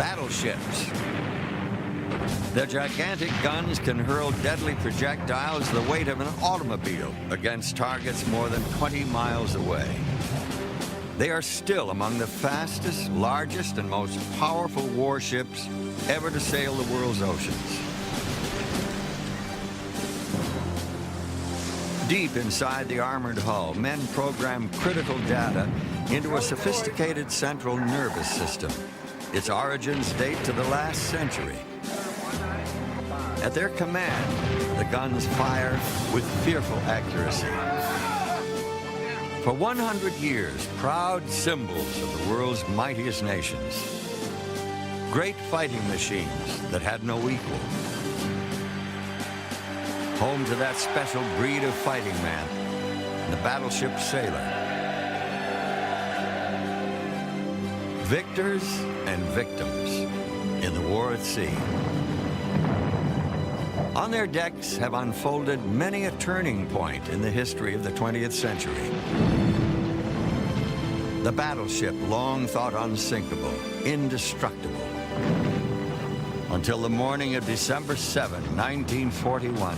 Battleships. Their gigantic guns can hurl deadly projectiles the weight of an automobile against targets more than 20 miles away. They are still among the fastest, largest, and most powerful warships ever to sail the world's oceans. Deep inside the armored hull, men program critical data into a sophisticated central nervous system. Its origins date to the last century. At their command, the guns fire with fearful accuracy. For 100 years, proud symbols of the world's mightiest nations. Great fighting machines that had no equal. Home to that special breed of fighting man, the battleship sailor. Victors and victims in the war at sea. On their decks have unfolded many a turning point in the history of the 20th century. The battleship, long thought unsinkable, indestructible, until the morning of December 7, 1941,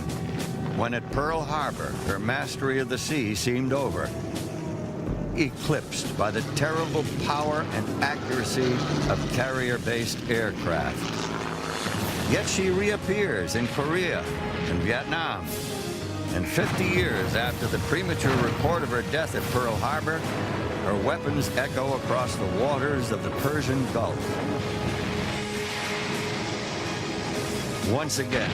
when at Pearl Harbor, her mastery of the sea seemed over, eclipsed by the terrible power and accuracy of carrier-based aircraft. Yet she reappears in Korea and Vietnam. And 50 years after the premature report of her death at Pearl Harbor, her weapons echo across the waters of the Persian Gulf. Once again,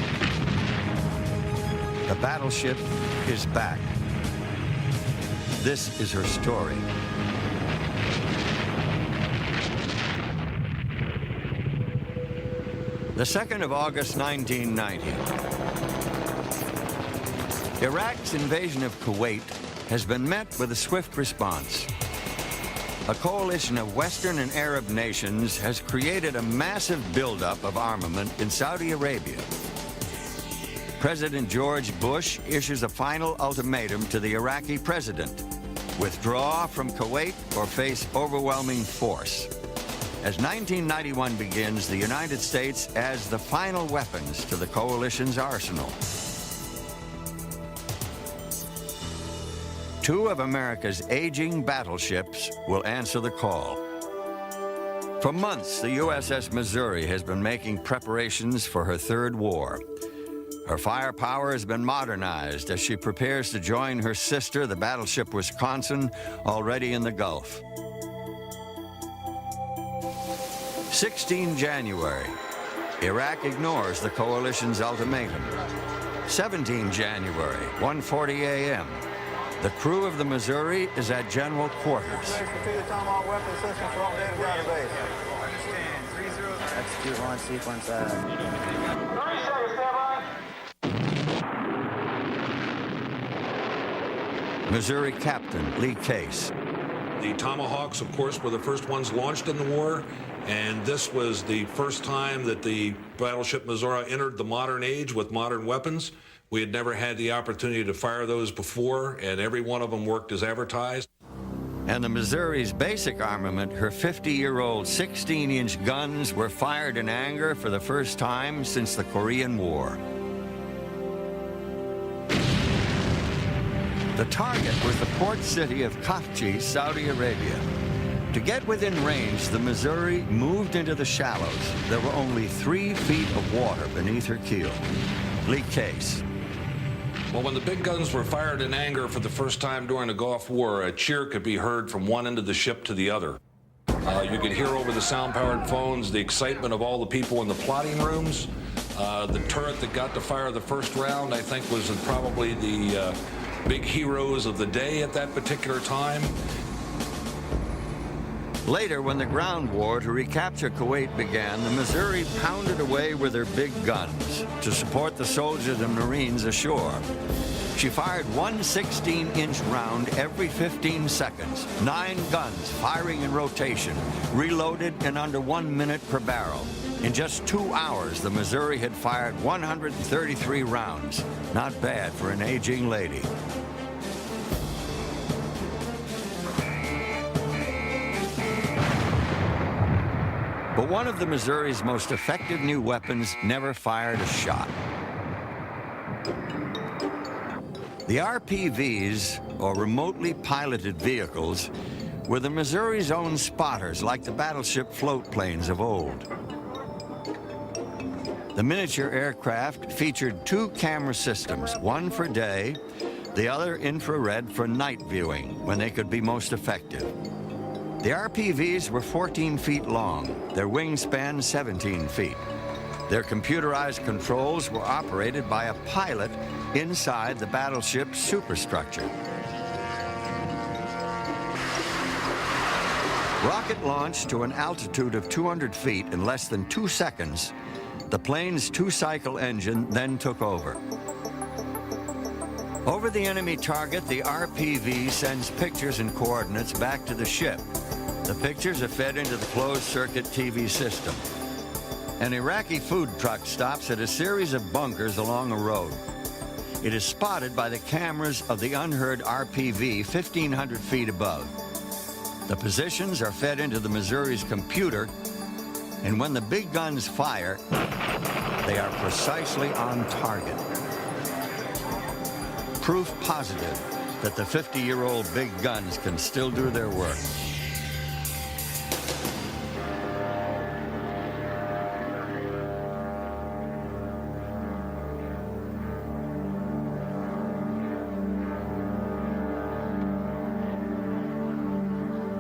the battleship is back. This is her story. The 2nd of August, 1990. Iraq's invasion of Kuwait has been met with a swift response. A coalition of Western and Arab nations has created a massive buildup of armament in Saudi Arabia. President George Bush issues a final ultimatum to the Iraqi president: withdraw from Kuwait or face overwhelming force. As 1991 begins, the United States adds the final weapons to the coalition's arsenal. 2 of America's aging battleships will answer the call. For months, the USS Missouri has been making preparations for her 3rd war. Her firepower has been modernized as she prepares to join her sister, the battleship Wisconsin, already in the Gulf. 16 January, Iraq ignores the coalition's ultimatum. 17 January, 1:40 a.m., the crew of the Missouri is at general quarters. Execute launch sequence. Missouri Captain Lee Case. The Tomahawks, of course, were the first ones launched in the war, and this was the first time that the battleship Missouri entered the modern age with modern weapons. We had never had the opportunity to fire those before, and every one of them worked as advertised. And the Missouri's basic armament, her 50-year-old 16-inch guns, were fired in anger for the first time since the Korean War. The target was the port city of Khafji, Saudi Arabia. To get within range, the Missouri moved into the shallows. There were only 3 feet of water beneath her keel. Lee Case. Well, when the big guns were fired in anger for the first time during the Gulf War, a cheer could be heard from one end of the ship to the other. You could hear over the sound-powered phones the excitement of all the people in the plotting rooms. The turret that got to fire the first round, I think, was probably the big heroes of the day at that particular time. Later, when the ground war to recapture Kuwait began, the Missouri pounded away with her big guns to support the soldiers and Marines ashore. She fired one 16-inch round every 15 seconds, 9 guns firing in rotation, reloaded in under 1 minute per barrel. In just 2 hours, the Missouri had fired 133 rounds. Not bad for an aging lady. But one of the Missouri's most effective new weapons never fired a shot. The RPVs, or remotely piloted vehicles, were the Missouri's own spotters, like the battleship float planes of old. The miniature aircraft featured two camera systems, one for day, the other infrared for night viewing, when they could be most effective. The RPVs were 14 feet long, their wingspan 17 feet. Their computerized controls were operated by a pilot inside the battleship's superstructure. Rocket launched to an altitude of 200 feet in less than 2 seconds, the plane's two-cycle engine then took over. Over the enemy target, the RPV sends pictures and coordinates back to the ship. The pictures are fed into the closed-circuit TV system. An Iraqi food truck stops at a series of bunkers along a road. It is spotted by the cameras of the unheard RPV 1,500 feet above. The positions are fed into the Missouri's computer, and when the big guns fire, they are precisely on target. Proof positive that the 50-year-old big guns can still do their work.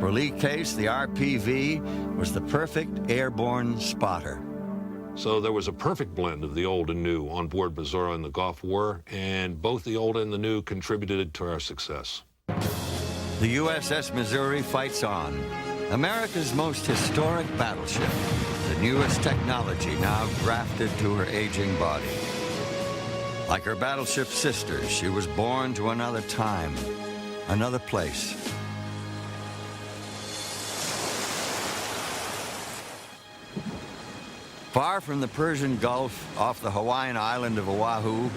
For Lee Case, the RPV was the perfect airborne spotter. So there was a perfect blend of the old and new on board Missouri in the Gulf War, and both the old and the new contributed to our success. The USS Missouri fights on, America's most historic battleship, the newest technology now grafted to her aging body. Like her battleship sisters, she was born to another time, another place. Far from the Persian Gulf, off the Hawaiian island of Oahu,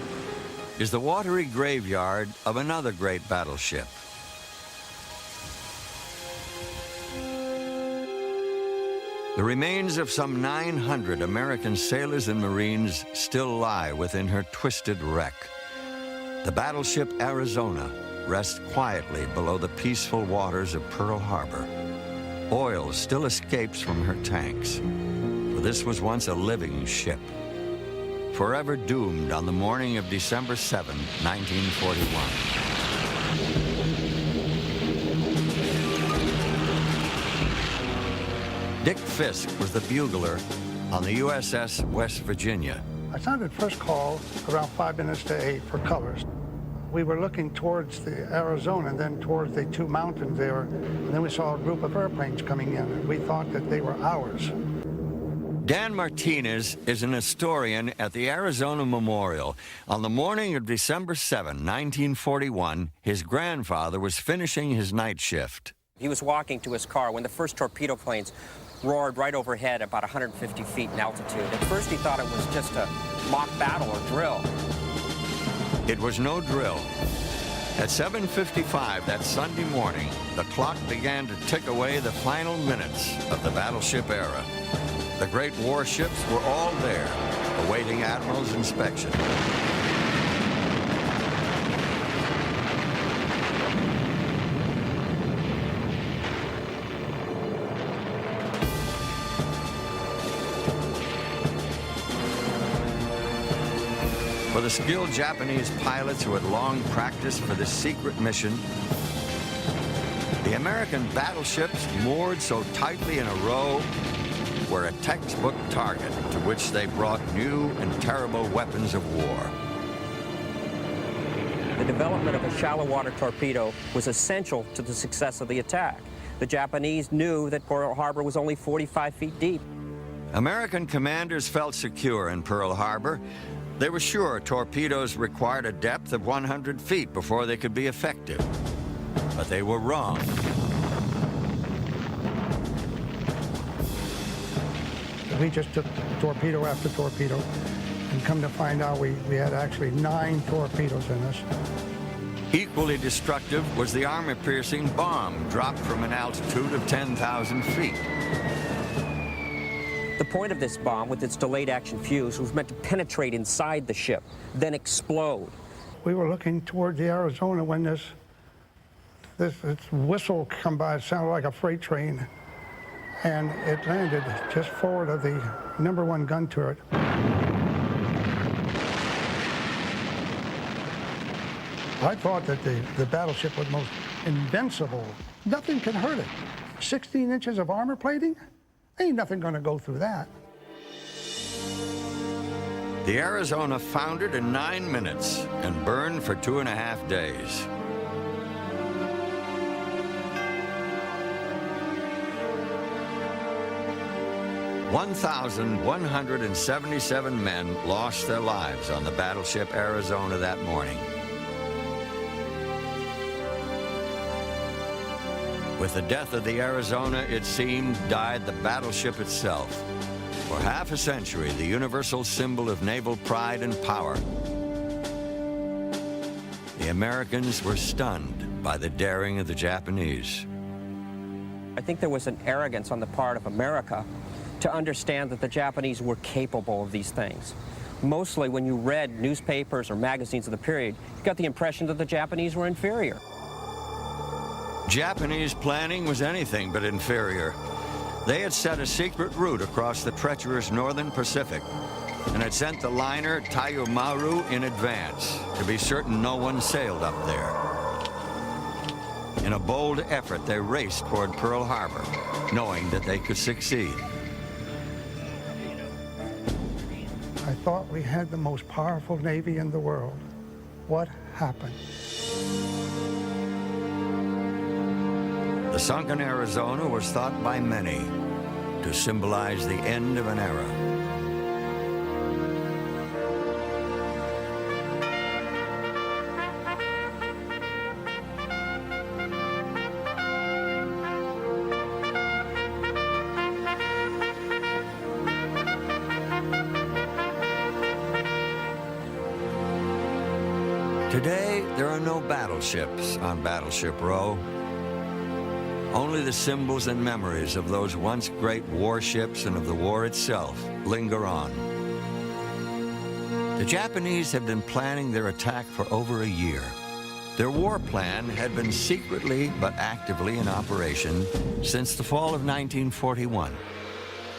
is the watery graveyard of another great battleship. The remains of some 900 American sailors and Marines still lie within her twisted wreck. The battleship Arizona rests quietly below the peaceful waters of Pearl Harbor. Oil still escapes from her tanks. This was once a living ship, forever doomed on the morning of December 7, 1941. Dick Fisk was the bugler on the USS West Virginia. I sounded first call around 5 minutes to 8 for colors. We were looking towards the Arizona and then towards the two mountains there, and then we saw a group of airplanes coming in, and we thought that they were ours. Dan Martinez is an historian at the Arizona Memorial. On the morning of December 7, 1941, his grandfather was finishing his night shift. He was walking to his car when the first torpedo planes roared right overhead about 150 feet in altitude. At first he thought it was just a mock battle or drill. It was no drill. At 7:55 that Sunday morning, the clock began to tick away the final minutes of the battleship era. The great warships were all there, awaiting Admiral's inspection. For the skilled Japanese pilots who had long practiced for this secret mission, the American battleships moored so tightly in a row were a textbook target to which they brought new and terrible weapons of war. The development of a shallow water torpedo was essential to the success of the attack. The Japanese knew that Pearl Harbor was only 45 feet deep. American commanders felt secure in Pearl Harbor. They were sure torpedoes required a depth of 100 feet before they could be effective. But they were wrong. We just took torpedo after torpedo, and come to find out we had actually 9 torpedoes in us. Equally destructive was the armor-piercing bomb dropped from an altitude of 10,000 feet. The point of this bomb, with its delayed action fuse, was meant to penetrate inside the ship, then explode. We were looking toward the Arizona when this whistle come by. It sounded like a freight train, and it landed just forward of the #1 gun turret. I thought that the battleship was most invincible. Nothing can hurt it. 16 inches of armor plating? Ain't nothing gonna go through that. The Arizona foundered in 9 minutes and burned for 2.5 days. "1,177 men lost their lives on the battleship Arizona that morning. With the death of the Arizona, it seemed, died the battleship itself. For half a century, the universal symbol of naval pride and power. The Americans were stunned by the daring of the Japanese. I think there was an arrogance on the part of America to understand that the Japanese were capable of these things. Mostly when you read newspapers or magazines of the period, you got the impression that the Japanese were inferior. Japanese planning was anything but inferior. They had set a secret route across the treacherous northern Pacific and had sent the liner Tayumaru in advance to be certain no one sailed up there. In a bold effort, they raced toward Pearl Harbor, knowing that they could succeed. I thought we had the most powerful Navy in the world. What happened? The sunken Arizona was thought by many to symbolize the end of an era. Today, there are no battleships on Battleship Row. Only the symbols and memories of those once great warships and of the war itself linger on. The Japanese had been planning their attack for over a year. Their war plan had been secretly but actively in operation since the fall of 1941.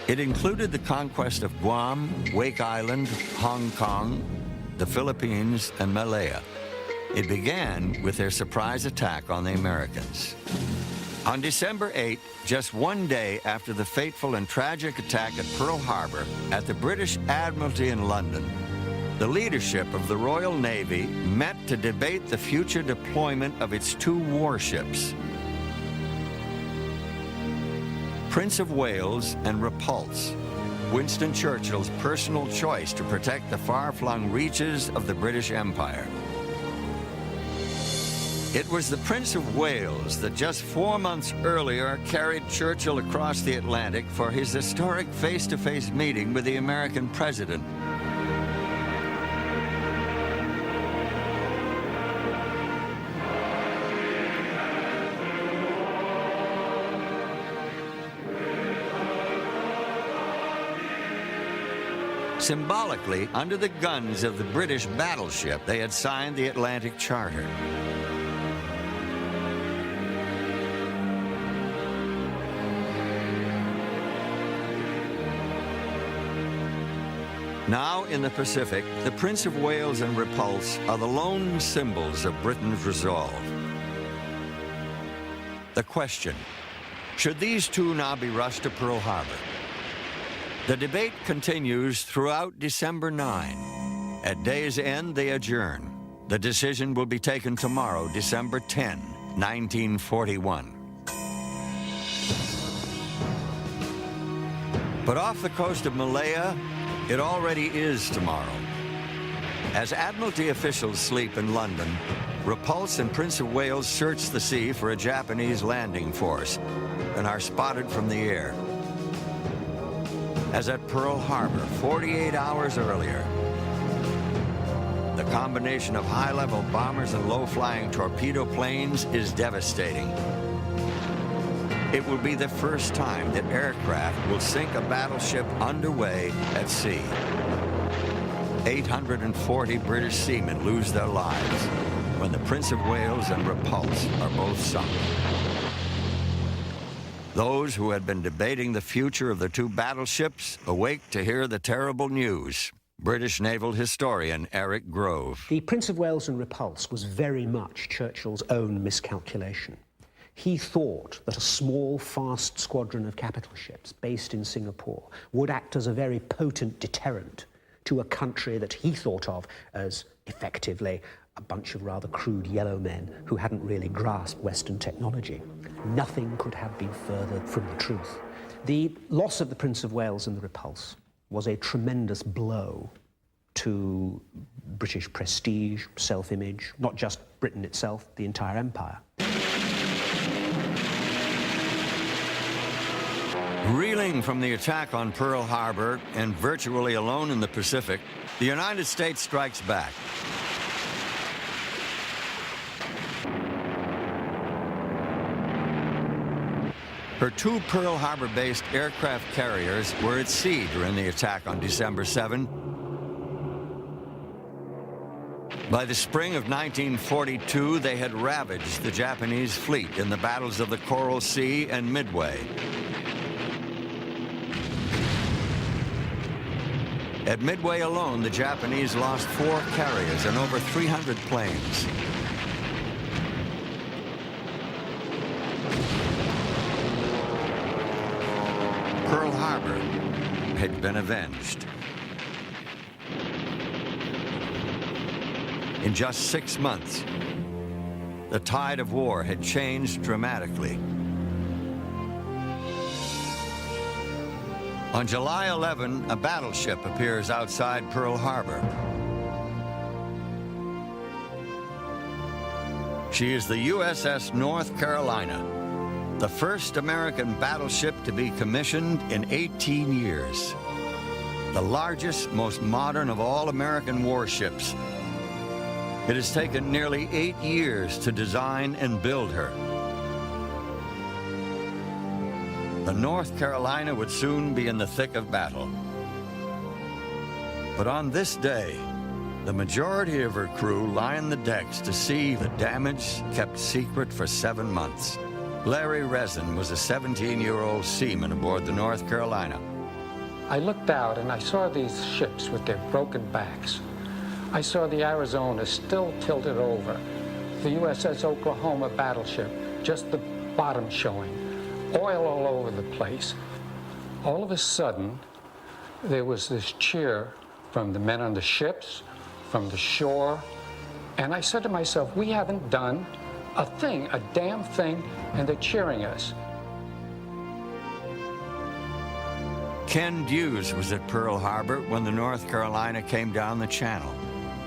It included the conquest of Guam, Wake Island, Hong Kong, the Philippines, and Malaya. It began with their surprise attack on the Americans. On December 8, just one day after the fateful and tragic attack at Pearl Harbor at the British Admiralty in London, the leadership of the Royal Navy met to debate the future deployment of its 2 warships, Prince of Wales and Repulse, Winston Churchill's personal choice to protect the far-flung reaches of the British Empire. It was the Prince of Wales that just 4 months earlier carried Churchill across the Atlantic for his historic face-to-face meeting with the American president. Symbolically, under the guns of the British battleship, they had signed the Atlantic Charter. Now in the Pacific, the Prince of Wales and Repulse are the lone symbols of Britain's resolve. The question, should these 2 now be rushed to Pearl Harbor? The debate continues throughout December 9. At day's end, they adjourn. The decision will be taken tomorrow, December 10, 1941. But off the coast of Malaya, it already is tomorrow. As Admiralty officials sleep in London, Repulse and Prince of Wales search the sea for a Japanese landing force and are spotted from the air. As at Pearl Harbor 48 hours earlier, the combination of high-level bombers and low-flying torpedo planes is devastating. It will be the first time that aircraft will sink a battleship underway at sea. 840 British seamen lose their lives when the Prince of Wales and Repulse are both sunk. Those who had been debating the future of the two battleships awake to hear the terrible news. British naval historian Eric Grove. The Prince of Wales and Repulse was very much Churchill's own miscalculation. He thought that a small, fast squadron of capital ships based in Singapore would act as a very potent deterrent to a country that he thought of as effectively a bunch of rather crude yellow men who hadn't really grasped Western technology. Nothing could have been further from the truth. The loss of the Prince of Wales and the Repulse was a tremendous blow to British prestige, self-image, not just Britain itself, the entire empire. Reeling from the attack on Pearl Harbor and virtually alone in the Pacific, the United States strikes back. Her two Pearl Harbor-based aircraft carriers were at sea during the attack on December 7. By the spring of 1942, they had ravaged the Japanese fleet in the battles of the Coral Sea and Midway. At Midway alone, the Japanese lost 4 carriers and over 300 planes. Pearl Harbor had been avenged. In just 6 months, the tide of war had changed dramatically. On July 11, a battleship appears outside Pearl Harbor. She is the USS North Carolina, the first American battleship to be commissioned in 18 years. The largest, most modern of all American warships. It has taken nearly 8 years to design and build her. The North Carolina would soon be in the thick of battle. But on this day, the majority of her crew lined the decks to see the damage kept secret for 7 months. Larry Resin was a 17-year-old seaman aboard the North Carolina. I looked out and I saw these ships with their broken backs. I saw the Arizona still tilted over, the USS Oklahoma battleship, just the bottom showing, oil all over the place. All of a sudden, there was this cheer from the men on the ships, from the shore, and I said to myself, we haven't done a thing, a damn thing, and they're cheering us. Ken Hughes was at Pearl Harbor when the North Carolina came down the channel.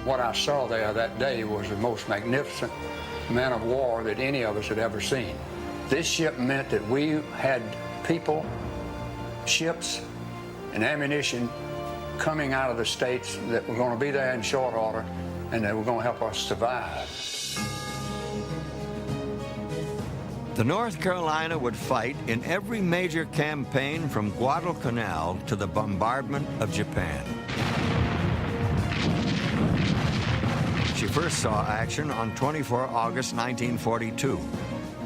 What I saw there that day was the most magnificent man of war that any of us had ever seen. This ship meant that we had people, ships, and ammunition coming out of the States that were going to be there in short order and that were going to help us survive. The North Carolina would fight in every major campaign from Guadalcanal to the bombardment of Japan. She first saw action on 24 August 1942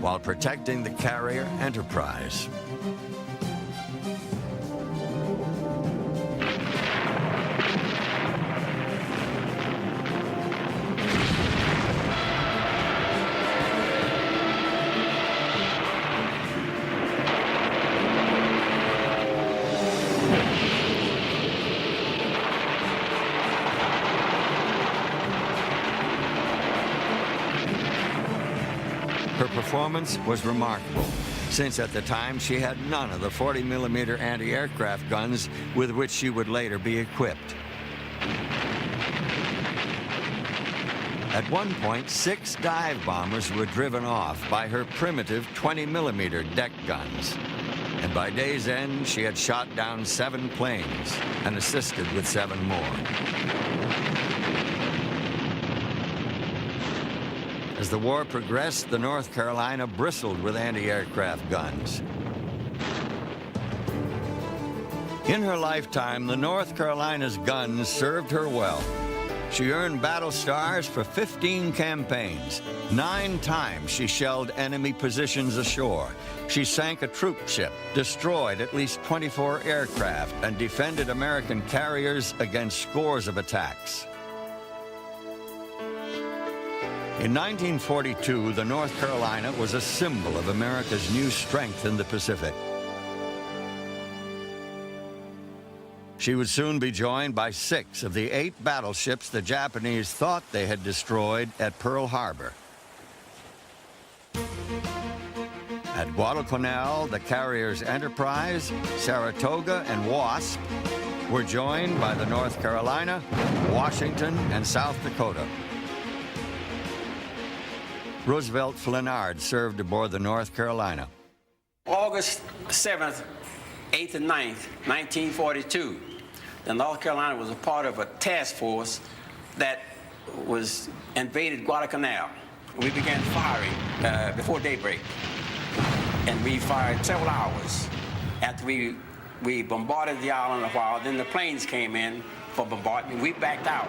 while protecting the carrier Enterprise. Her performance was remarkable, since at the time she had none of the 40mm anti-aircraft guns with which she would later be equipped. At one point, 6 dive bombers were driven off by her primitive 20mm deck guns. And by day's end, she had shot down 7 planes and assisted with 7 more. As the war progressed, the North Carolina bristled with anti-aircraft guns. In her lifetime, the North Carolina's guns served her well. She earned battle stars for 15 campaigns. 9 times she shelled enemy positions ashore. She sank a troop ship, destroyed at least 24 aircraft, and defended American carriers against scores of attacks. In 1942, the North Carolina was a symbol of America's new strength in the Pacific. She would soon be joined by 6 of the 8 battleships the Japanese thought they had destroyed at Pearl Harbor. At Guadalcanal, the carriers Enterprise, Saratoga, and Wasp were joined by the North Carolina, Washington, and South Dakota. Roosevelt Flinard served aboard the North Carolina. August 7th, 8th, and 9th, 1942, the North Carolina was a part of a task force that was invaded Guadalcanal. We began firing before daybreak, and we fired several hours. After we bombarded the island a while, then the planes came in for bombardment. We backed out.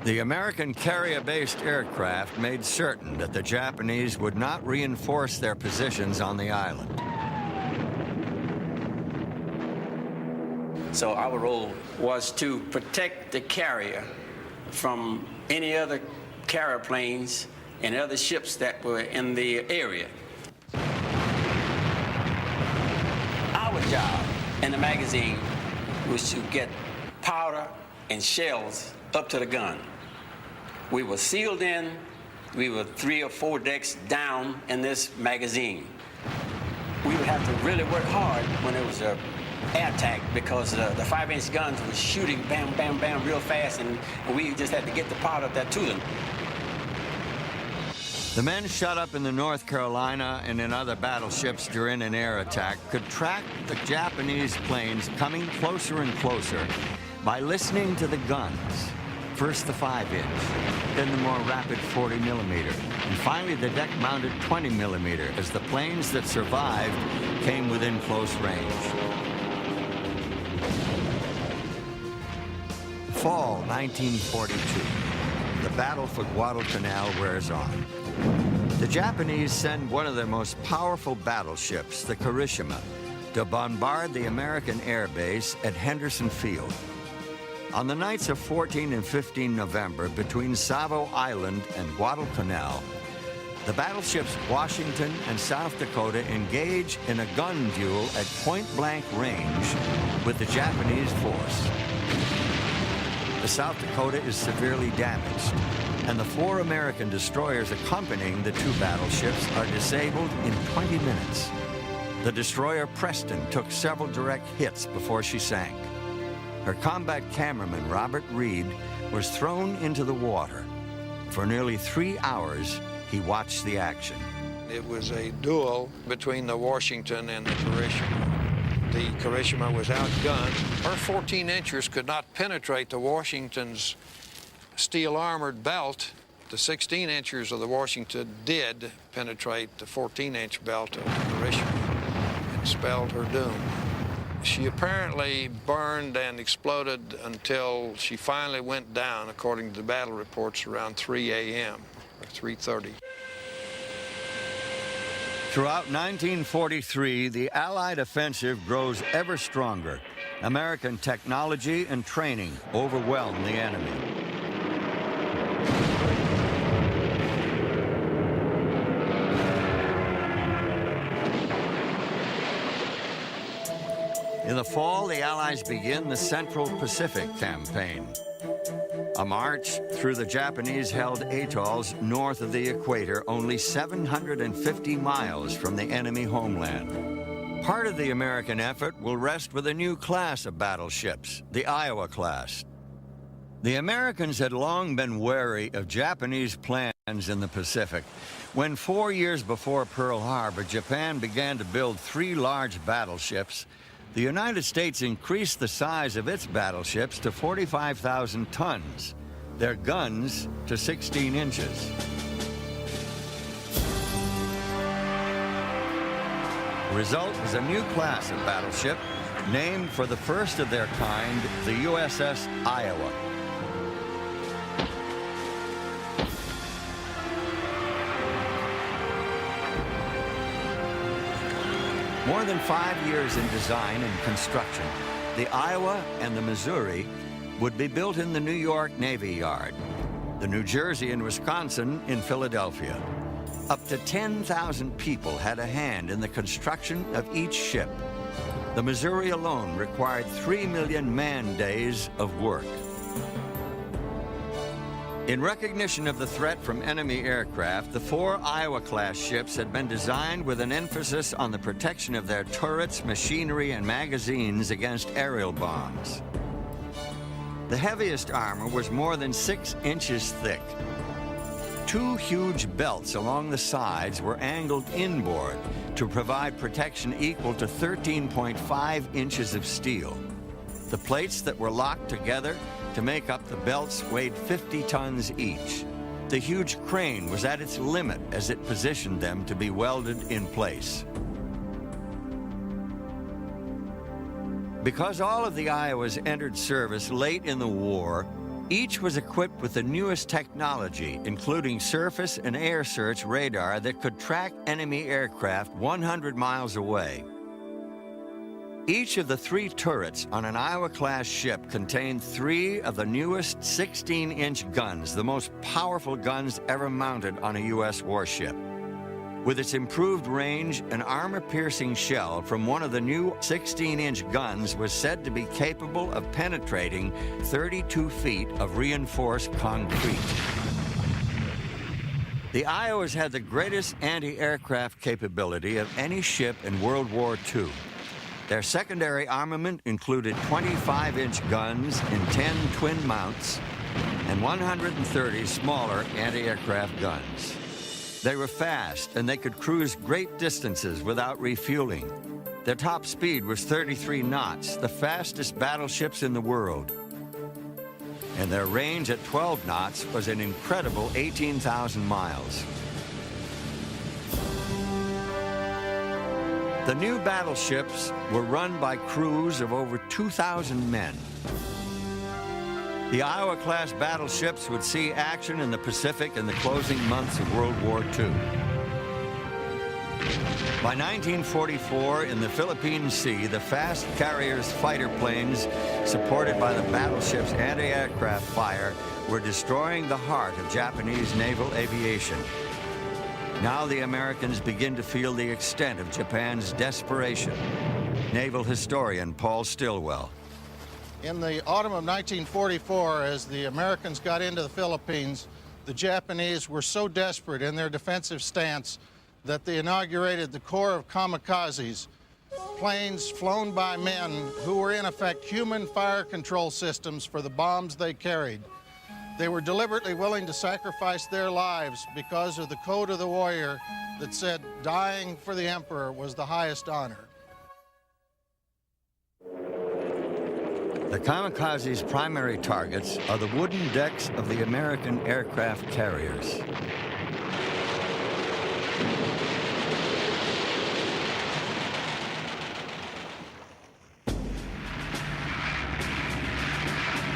The American carrier-based aircraft made certain that the Japanese would not reinforce their positions on the island. So our role was to protect the carrier from any other carrier planes and other ships that were in the area. Our job in the magazine was to get powder and shells up to the gun. We were sealed in. We were 3 or 4 decks down in this magazine. We would have to really work hard when it was a air attack because the 5-inch guns were shooting bam, bam, bam real fast, and we just had to get the powder up there to them. The men shut up in the North Carolina and in other battleships during an air attack could track the Japanese planes coming closer and closer by listening to the guns. First the 5-inch, then the more rapid 40mm, and finally the deck-mounted 20mm as the planes that survived came within close range. Fall 1942. The battle for Guadalcanal wears on. The Japanese send one of their most powerful battleships, the Kirishima, to bombard the American air base at Henderson Field. On the nights of 14 and 15 November, between Savo Island and Guadalcanal, the battleships Washington and South Dakota engage in a gun duel at point-blank range with the Japanese force. The South Dakota is severely damaged, and the 4 American destroyers accompanying the 2 battleships are disabled in 20 minutes. The destroyer Preston took several direct hits before she sank. Her combat cameraman, Robert Reed, was thrown into the water. For nearly 3 hours, he watched the action. It was a duel between the Washington and the Kirishima. The Kirishima was outgunned. Her 14-inchers could not penetrate the Washington's steel-armored belt. The 16-inchers of the Washington did penetrate the 14-inch belt of the Kirishima and spelled her doom. She apparently burned and exploded until she finally went down, according to the battle reports, around 3 a.m. or 3:30. Throughout 1943, the Allied offensive grows ever stronger. American technology and training overwhelm the enemy. In the fall, the Allies begin the Central Pacific Campaign, a march through the Japanese-held atolls north of the equator, only 750 miles from the enemy homeland. Part of the American effort will rest with a new class of battleships, the Iowa class. The Americans had long been wary of Japanese plans in the Pacific. When 4 years before Pearl Harbor, Japan began to build 3 large battleships, the United States increased the size of its battleships to 45,000 tons, their guns to 16 inches. The result was a new class of battleship named for the first of their kind, the USS Iowa. More than 5 years in design and construction, the Iowa and the Missouri would be built in the New York Navy Yard, the New Jersey and Wisconsin in Philadelphia. Up to 10,000 people had a hand in the construction of each ship. The Missouri alone required 3 million man-days of work. In recognition of the threat from enemy aircraft, the 4 Iowa-class ships had been designed with an emphasis on the protection of their turrets, machinery, and magazines against aerial bombs. The heaviest armor was more than 6 inches thick. 2 huge belts along the sides were angled inboard to provide protection equal to 13.5 inches of steel. The plates that were locked together to make up the belts weighed 50 tons each. The huge crane was at its limit as it positioned them to be welded in place. Because all of the Iowas entered service late in the war, each was equipped with the newest technology, including surface and air search radar that could track enemy aircraft 100 miles away. Each of the 3 turrets on an Iowa-class ship contained 3 of the newest 16-inch guns, the most powerful guns ever mounted on a U.S. warship. With its improved range, an armor-piercing shell from one of the new 16-inch guns was said to be capable of penetrating 32 feet of reinforced concrete. The Iowas had the greatest anti-aircraft capability of any ship in World War II. Their secondary armament included 25-inch guns in 10 twin mounts and 130 smaller anti-aircraft guns. They were fast, and they could cruise great distances without refueling. Their top speed was 33 knots, the fastest battleships in the world. And their range at 12 knots was an incredible 18,000 miles. The new battleships were run by crews of over 2,000 men. The Iowa-class battleships would see action in the Pacific in the closing months of World War II. By 1944, in the Philippine Sea, the fast carriers fighter planes, supported by the battleship's anti-aircraft fire, were destroying the heart of Japanese naval aviation. Now the Americans begin to feel the extent of Japan's desperation. Naval historian Paul Stilwell. In the autumn of 1944, as the Americans got into the Philippines, the Japanese were so desperate in their defensive stance that they inaugurated the Corps of Kamikazes, planes flown by men who were in effect human fire control systems for the bombs they carried. They were deliberately willing to sacrifice their lives because of the code of the warrior that said dying for the emperor was the highest honor. The kamikazes' primary targets are the wooden decks of the American aircraft carriers.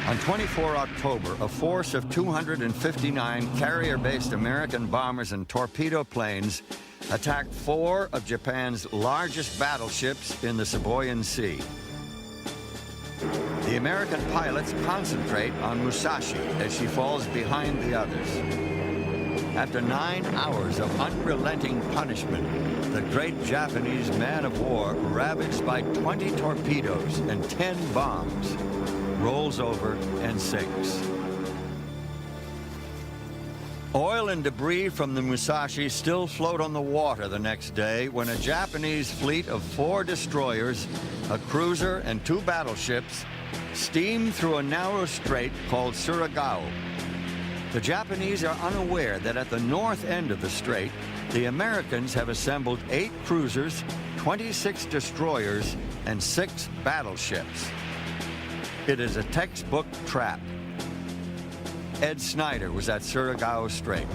On 24 October, a force of 259 carrier-based American bombers and torpedo planes attacked 4 of Japan's largest battleships in the Sibuyan Sea. The American pilots concentrate on Musashi as she falls behind the others. After 9 hours of unrelenting punishment, the great Japanese man-of-war, ravaged by 20 torpedoes and 10 bombs, rolls over and sinks. Oil and debris from the Musashi still float on the water the next day when a Japanese fleet of 4 destroyers, a cruiser, and 2 battleships steam through a narrow strait called Surigao. The Japanese are unaware that at the north end of the strait, the Americans have assembled 8 cruisers, 26 destroyers, and 6 battleships. It is a textbook trap. Ed Snyder was at Surigao Strait.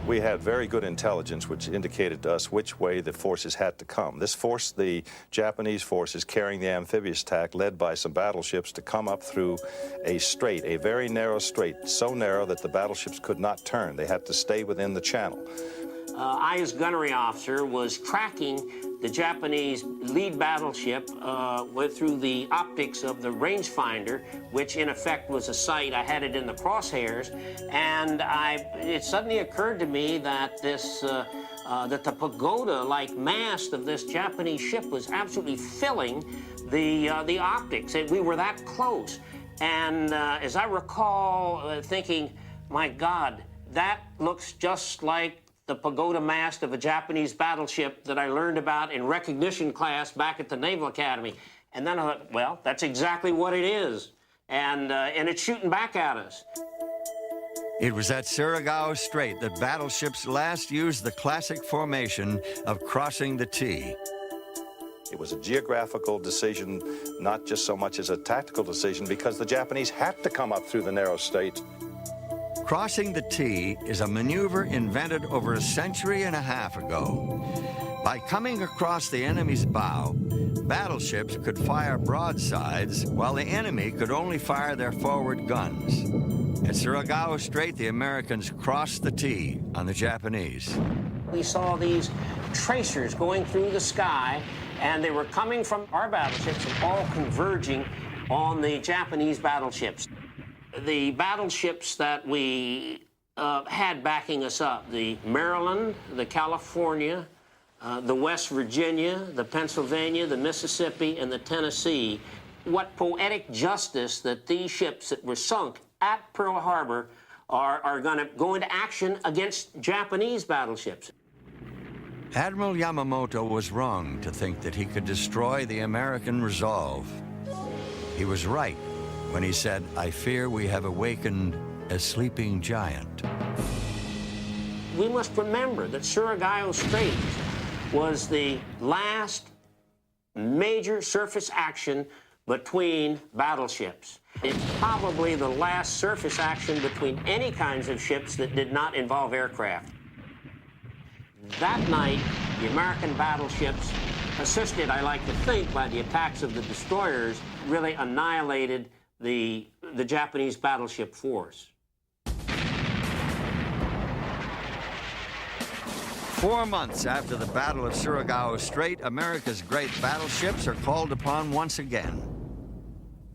We had very good intelligence which indicated to us which way the forces had to come. This forced the Japanese forces carrying the amphibious attack, led by some battleships, to come up through a strait, a very narrow strait, so narrow that the battleships could not turn. They had to stay within the channel. I, as gunnery officer, was tracking the Japanese lead battleship through the optics of the rangefinder, which in effect was a sight. I had it in the crosshairs, and it suddenly occurred to me that that the pagoda-like mast of this Japanese ship was absolutely filling the optics. We were that close. And as I recall thinking, my God, that looks just like the pagoda mast of a Japanese battleship that I learned about in recognition class back at the Naval Academy. And then I thought, well, that's exactly what it is. And it's shooting back at us. It was at Surigao Strait that battleships last used the classic formation of crossing the T. It was a geographical decision, not just so much as a tactical decision, because the Japanese had to come up through the narrow strait. Crossing the T is a maneuver invented over a century and a half ago. By coming across the enemy's bow, battleships could fire broadsides while the enemy could only fire their forward guns. At Surigao Strait, the Americans crossed the T on the Japanese. We saw these tracers going through the sky, and they were coming from our battleships and all converging on the Japanese battleships. The battleships that we had backing us up, the Maryland, the California, the West Virginia, the Pennsylvania, the Mississippi, and the Tennessee. What poetic justice that these ships that were sunk at Pearl Harbor are going to go into action against Japanese battleships. Admiral Yamamoto was wrong to think that he could destroy the American resolve. He was right when he said, "I fear we have awakened a sleeping giant." We must remember that Surigao Strait was the last major surface action between battleships. It's probably the last surface action between any kinds of ships that did not involve aircraft. That night, the American battleships, assisted, I like to think, by the attacks of the destroyers, really annihilated the Japanese battleship force. 4 months after the Battle of Surigao Strait, America's great battleships are called upon once again.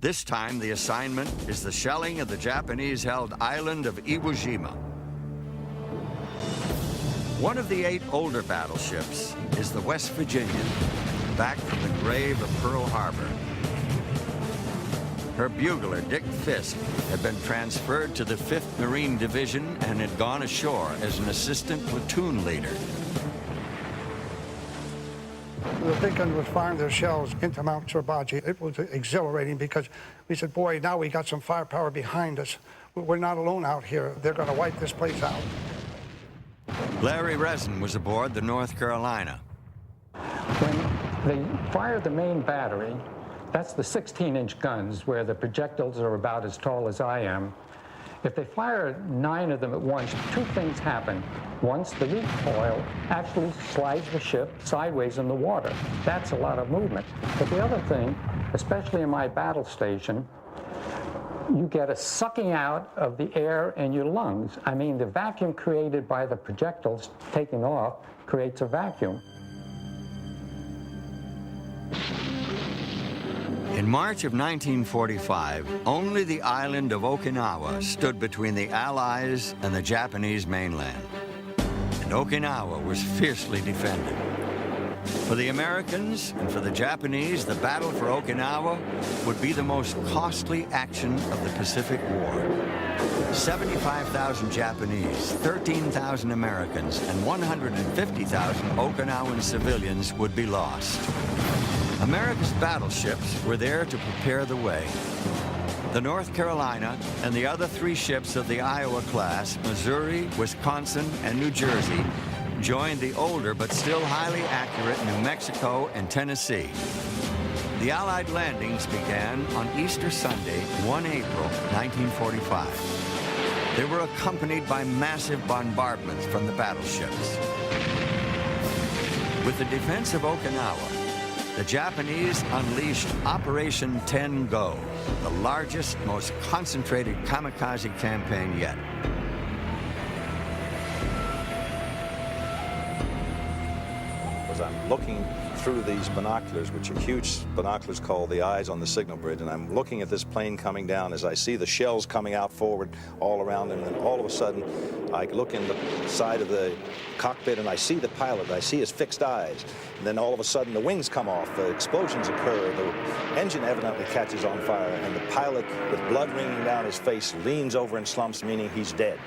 This time, the assignment is the shelling of the Japanese-held island of Iwo Jima. One of the 8 older battleships is the West Virginia, back from the grave of Pearl Harbor. Her bugler, Dick Fisk, had been transferred to the 5th Marine Division and had gone ashore as an assistant platoon leader. The big gun was firing their shells into Mount Sorbaji. It was exhilarating because we said, boy, now we got some firepower behind us. We're not alone out here. They're going to wipe this place out. Larry Resin was aboard the North Carolina. When they fired the main battery, that's the 16-inch guns where the projectiles are about as tall as I am. If they fire 9 of them at once, 2 things happen. Once, the recoil actually slides the ship sideways in the water. That's a lot of movement. But the other thing, especially in my battle station, you get a sucking out of the air in your lungs. I mean, the vacuum created by the projectiles taking off creates a vacuum. In March of 1945, only the island of Okinawa stood between the Allies and the Japanese mainland. And Okinawa was fiercely defended. For the Americans and for the Japanese, the battle for Okinawa would be the most costly action of the Pacific War. 75,000 Japanese, 13,000 Americans, and 150,000 Okinawan civilians would be lost. America's battleships were there to prepare the way. The North Carolina and the other 3 ships of the Iowa class, Missouri, Wisconsin, and New Jersey, joined the older but still highly accurate New Mexico and Tennessee. The Allied landings began on Easter Sunday, 1 April 1945. They were accompanied by massive bombardments from the battleships. With the defense of Okinawa, the Japanese unleashed Operation 10 Go, the largest, most concentrated kamikaze campaign yet. As I'm looking through these binoculars, which are huge binoculars called the eyes on the signal bridge, and I'm looking at this plane coming down as I see the shells coming out forward all around him, and then all of a sudden I look in the side of the cockpit and I see the pilot, I see his fixed eyes, and then all of a sudden the wings come off, the explosions occur, the engine evidently catches on fire, and the pilot, with blood ringing down his face, leans over and slumps, meaning he's dead.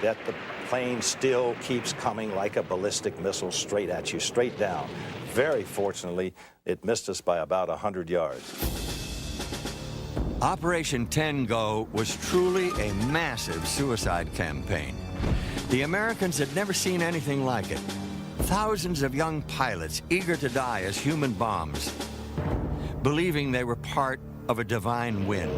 Yet the plane still keeps coming like a ballistic missile straight at you, straight down. Very fortunately, it missed us by about 100 yards. Operation 10 Go was truly a massive suicide campaign. The Americans had never seen anything like it. Thousands of young pilots eager to die as human bombs, believing they were part of a divine wind.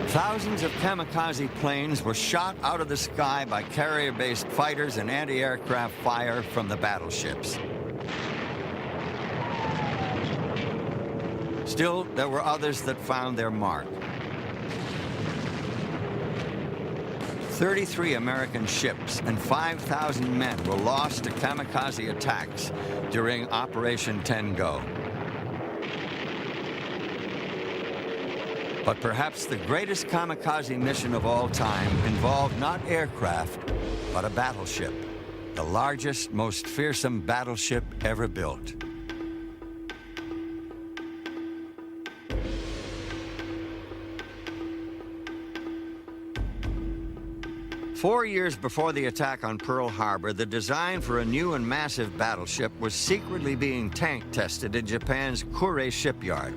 Thousands of kamikaze planes were shot out of the sky by carrier-based fighters and anti-aircraft fire from the battleships. Still, there were others that found their mark. 33 American ships and 5,000 men were lost to kamikaze attacks during Operation 10 Go. But perhaps the greatest kamikaze mission of all time involved not aircraft, but a battleship, the largest, most fearsome battleship ever built. Four years before the attack on Pearl Harbor, the design for a new and massive battleship was secretly being tank tested in Japan's Kure shipyard.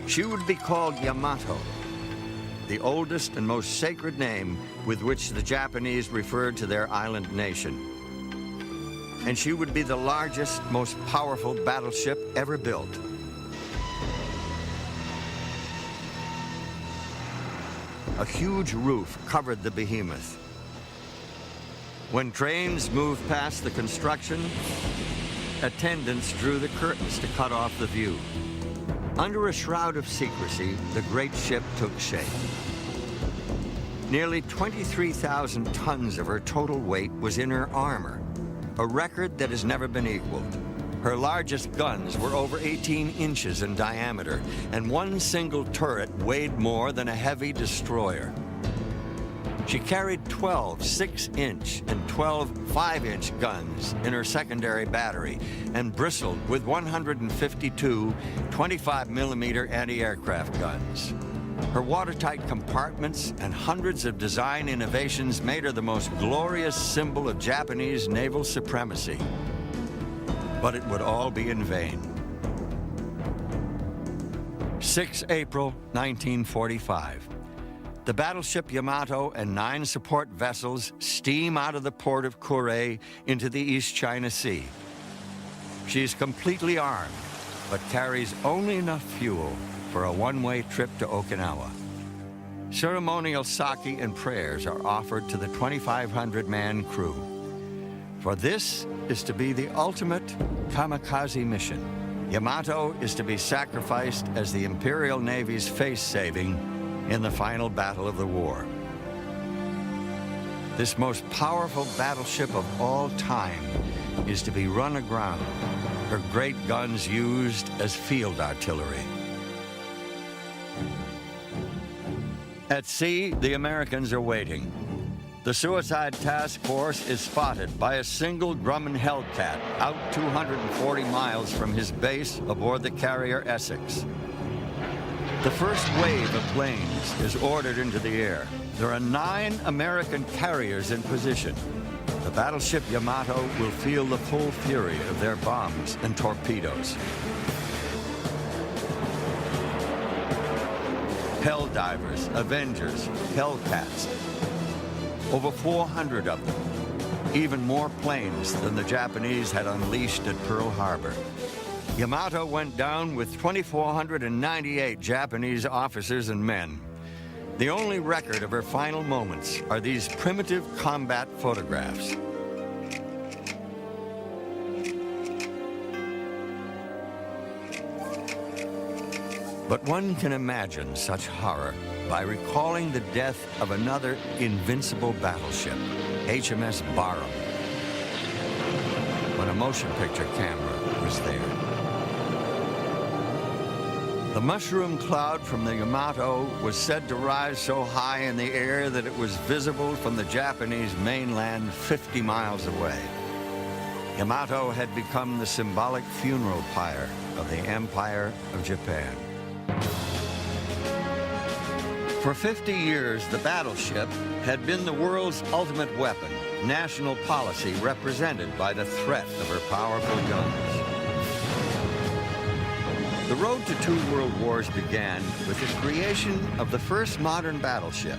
She would be called Yamato, the oldest and most sacred name with which the Japanese referred to their island nation. And she would be the largest, most powerful battleship ever built. A huge roof covered the behemoth. When trains moved past the construction, attendants drew the curtains to cut off the view. Under a shroud of secrecy, the great ship took shape. Nearly 23,000 tons of her total weight was in her armor, a record that has never been equaled. Her largest guns were over 18 inches in diameter, and one single turret weighed more than a heavy destroyer. She carried 12 6-inch and 12 5-inch guns in her secondary battery and bristled with 152 25mm anti-aircraft guns. Her watertight compartments and hundreds of design innovations made her the most glorious symbol of Japanese naval supremacy. But it would all be in vain. 6 April 1945. The battleship Yamato and 9 support vessels steam out of the port of Kure into the East China Sea. She's completely armed, but carries only enough fuel for a one-way trip to Okinawa. Ceremonial sake and prayers are offered to the 2,500-man crew. For this is to be the ultimate kamikaze mission. Yamato is to be sacrificed as the Imperial Navy's face-saving in the final battle of the war. This most powerful battleship of all time is to be run aground, her great guns used as field artillery. At sea, the Americans are waiting. The Suicide Task Force is spotted by a single Grumman Hellcat out 240 miles from his base aboard the carrier Essex. The first wave of planes is ordered into the air. There are 9 American carriers in position. The battleship Yamato will feel the full fury of their bombs and torpedoes. Helldivers, Avengers, Hellcats. Over 400 of them. Even more planes than the Japanese had unleashed at Pearl Harbor. Yamato went down with 2,498 Japanese officers and men. The only record of her final moments are these primitive combat photographs. But one can imagine such horror by recalling the death of another invincible battleship, HMS Barham, when a motion picture camera was there. The mushroom cloud from the Yamato was said to rise so high in the air that it was visible from the Japanese mainland 50 miles away. Yamato had become the symbolic funeral pyre of the Empire of Japan. For 50 years, the battleship had been the world's ultimate weapon, national policy represented by the threat of her powerful guns. The road to 2 world wars began with the creation of the first modern battleship.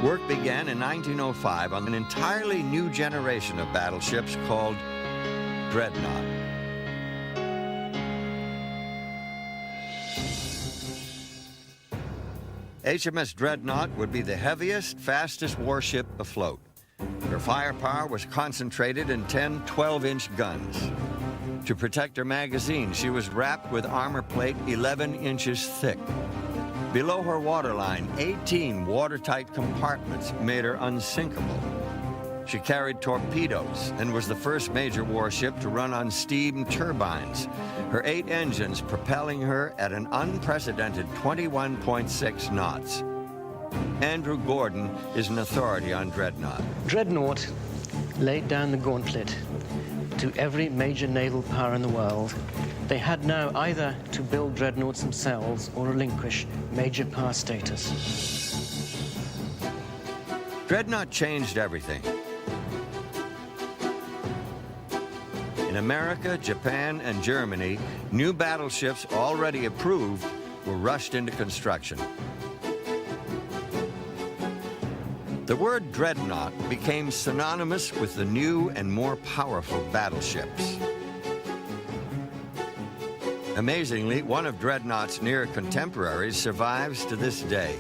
Work began in 1905 on an entirely new generation of battleships called Dreadnought. HMS Dreadnought would be the heaviest, fastest warship afloat. Her firepower was concentrated in 10 12-inch guns. To protect her magazine, she was wrapped with armor plate 11 inches thick. Below her waterline, 18 watertight compartments made her unsinkable. She carried torpedoes and was the first major warship to run on steam turbines, her 8 engines propelling her at an unprecedented 21.6 knots. Andrew Gordon is an authority on Dreadnought. Dreadnought laid down the gauntlet to every major naval power in the world. They had now either to build dreadnoughts themselves or relinquish major power status. Dreadnought changed everything. In America, Japan, and Germany, new battleships already approved were rushed into construction. The word dreadnought became synonymous with the new and more powerful battleships. Amazingly, one of Dreadnought's near contemporaries survives to this day.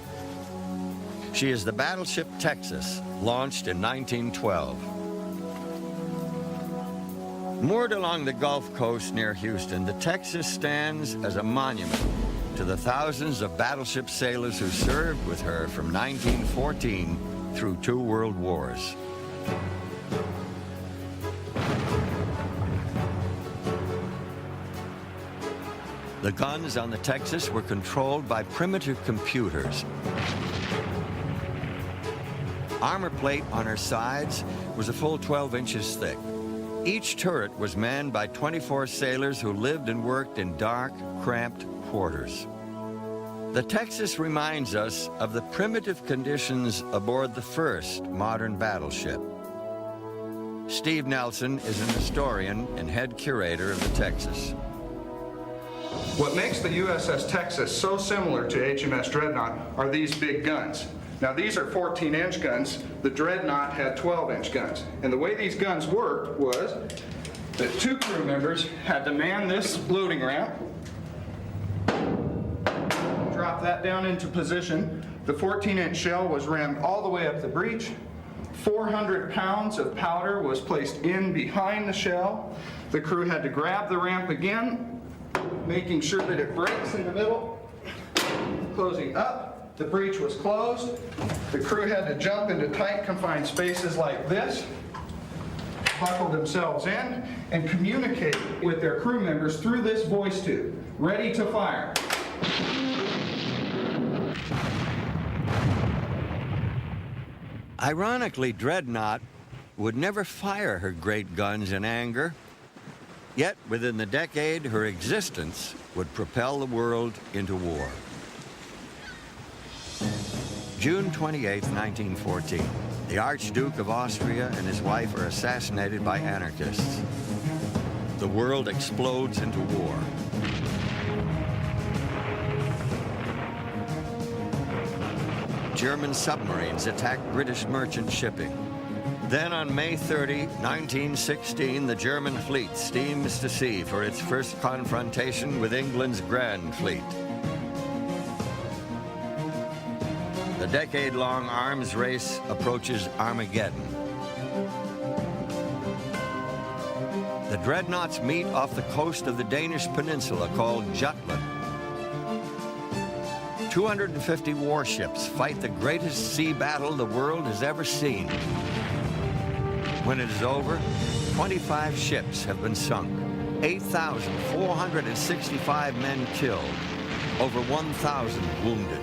She is the battleship Texas, launched in 1912. Moored along the Gulf Coast near Houston, the Texas stands as a monument to the thousands of battleship sailors who served with her from 1914 through 2 world wars. The guns on the Texas were controlled by primitive computers. Armor plate on her sides was a full 12 inches thick. Each turret was manned by 24 sailors who lived and worked in dark, cramped quarters. The Texas reminds us of the primitive conditions aboard the first modern battleship. Steve Nelson is an historian and head curator of the Texas. What makes the USS Texas so similar to HMS Dreadnought are these big guns. Now these are 14-inch guns. The Dreadnought had 12-inch guns. And the way these guns worked was that 2 crew members had to man this loading ramp, drop that down into position. The 14-inch shell was rammed all the way up the breech. 400 pounds of powder was placed in behind the shell. The crew had to grab the ramp again, making sure that it breaks in the middle, closing up. The breech was closed. The crew had to jump into tight confined spaces like this, buckle themselves in, and communicate with their crew members through this voice tube, ready to fire. Ironically, Dreadnought would never fire her great guns in anger. Yet, within the decade, her existence would propel the world into war. June 28, 1914. The Archduke of Austria and his wife are assassinated by anarchists. The world explodes into war. German submarines attack British merchant shipping. Then on May 30, 1916, the German fleet steams to sea for its first confrontation with England's Grand Fleet. The decade-long arms race approaches Armageddon. The dreadnoughts meet off the coast of the Danish peninsula called Jutland. 250 warships fight the greatest sea battle the world has ever seen. When it is over, 25 ships have been sunk, 8,465 men killed, over 1,000 wounded.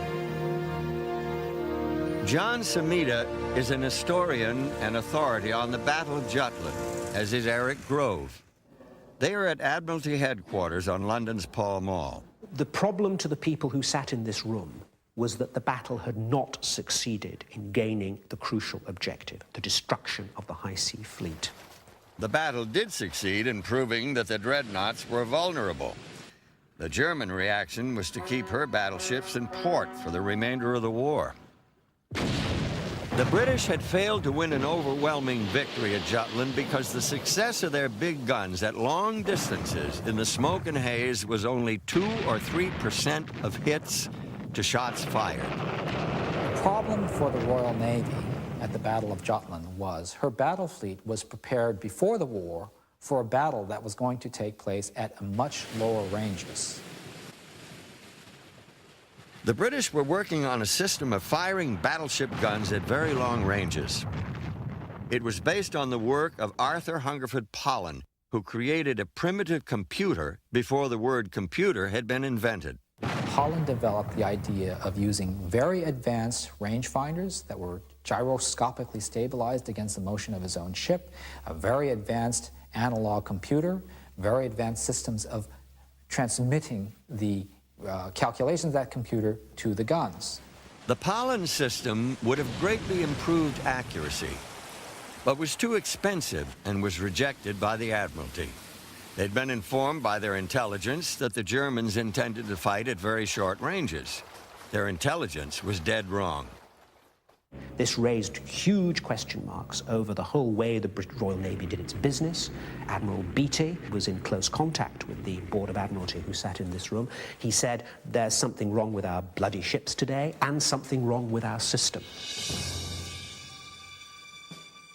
John Samita is an historian and authority on the Battle of Jutland, as is Eric Grove. They are at Admiralty headquarters on London's Pall Mall. The problem to the people who sat in this room was that the battle had not succeeded in gaining the crucial objective, the destruction of the high sea fleet. The battle did succeed in proving that the dreadnoughts were vulnerable. The German reaction was to keep her battleships in port for the remainder of the war. The British had failed to win an overwhelming victory at Jutland because the success of their big guns at long distances in the smoke and haze was only 2 or 3% of hits to shots fired. The problem for the Royal Navy at the Battle of Jutland was her battle fleet was prepared before the war for a battle that was going to take place at much lower ranges. The British were working on a system of firing battleship guns at very long ranges. It was based on the work of Arthur Hungerford Pollen, who created a primitive computer before the word computer had been invented. Pollen developed the idea of using very advanced rangefinders that were gyroscopically stabilized against the motion of his own ship, a very advanced analog computer, very advanced systems of transmitting the calculations of that computer to the guns. The Pollen system would have greatly improved accuracy, but was too expensive and was rejected by the Admiralty. They'd been informed by their intelligence that the Germans intended to fight at very short ranges. Their intelligence was dead wrong. This raised huge question marks over the whole way the British Royal Navy did its business. Admiral Beatty was in close contact with the Board of Admiralty who sat in this room. He said, there's something wrong with our bloody ships today and something wrong with our system.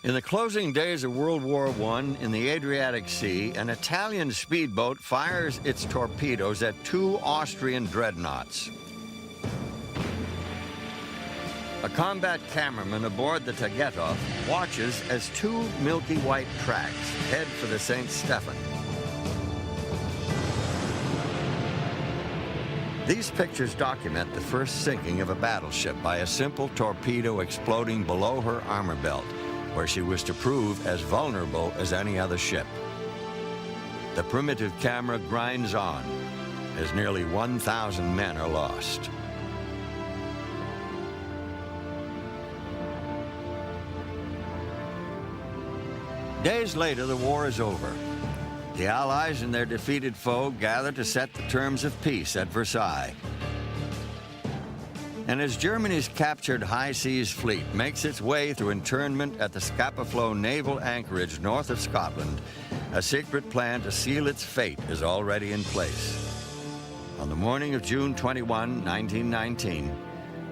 In the closing days of World War I, in the Adriatic Sea, an Italian speedboat fires its torpedoes at 2 Austrian dreadnoughts. A combat cameraman aboard the Tagetov watches as 2 milky white tracks head for the St. Stephen. These pictures document the first sinking of a battleship by a simple torpedo exploding below her armor belt, where she was to prove as vulnerable as any other ship. The primitive camera grinds on as nearly 1,000 men are lost. Days later, the war is over. The Allies and their defeated foe gather to set the terms of peace at Versailles. And as Germany's captured high seas fleet makes its way through internment at the Scapa Flow naval anchorage north of Scotland, a secret plan to seal its fate is already in place. On the morning of June 21, 1919,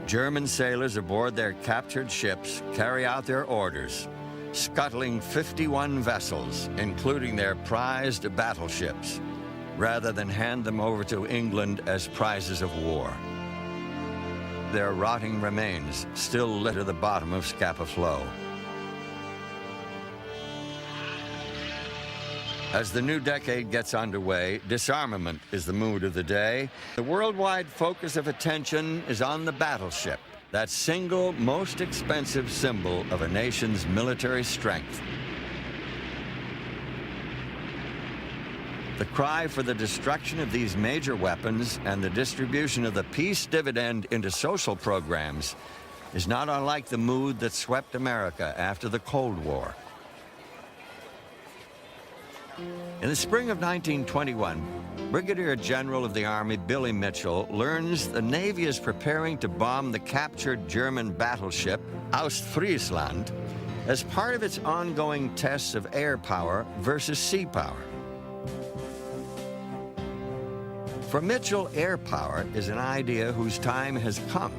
German sailors aboard their captured ships carry out their orders, scuttling 51 vessels, including their prized battleships, rather than hand them over to England as prizes of war. Their rotting remains still litter the bottom of Scapa Flow. As the new decade gets underway, disarmament is the mood of the day. The worldwide focus of attention is on the battleship, that single most expensive symbol of a nation's military strength. The cry for the destruction of these major weapons and the distribution of the peace dividend into social programs is not unlike the mood that swept America after the Cold War. In the spring of 1921, Brigadier General of the Army Billy Mitchell learns the Navy is preparing to bomb the captured German battleship Ostfriesland as part of its ongoing tests of air power versus sea power. For Mitchell, air power is an idea whose time has come.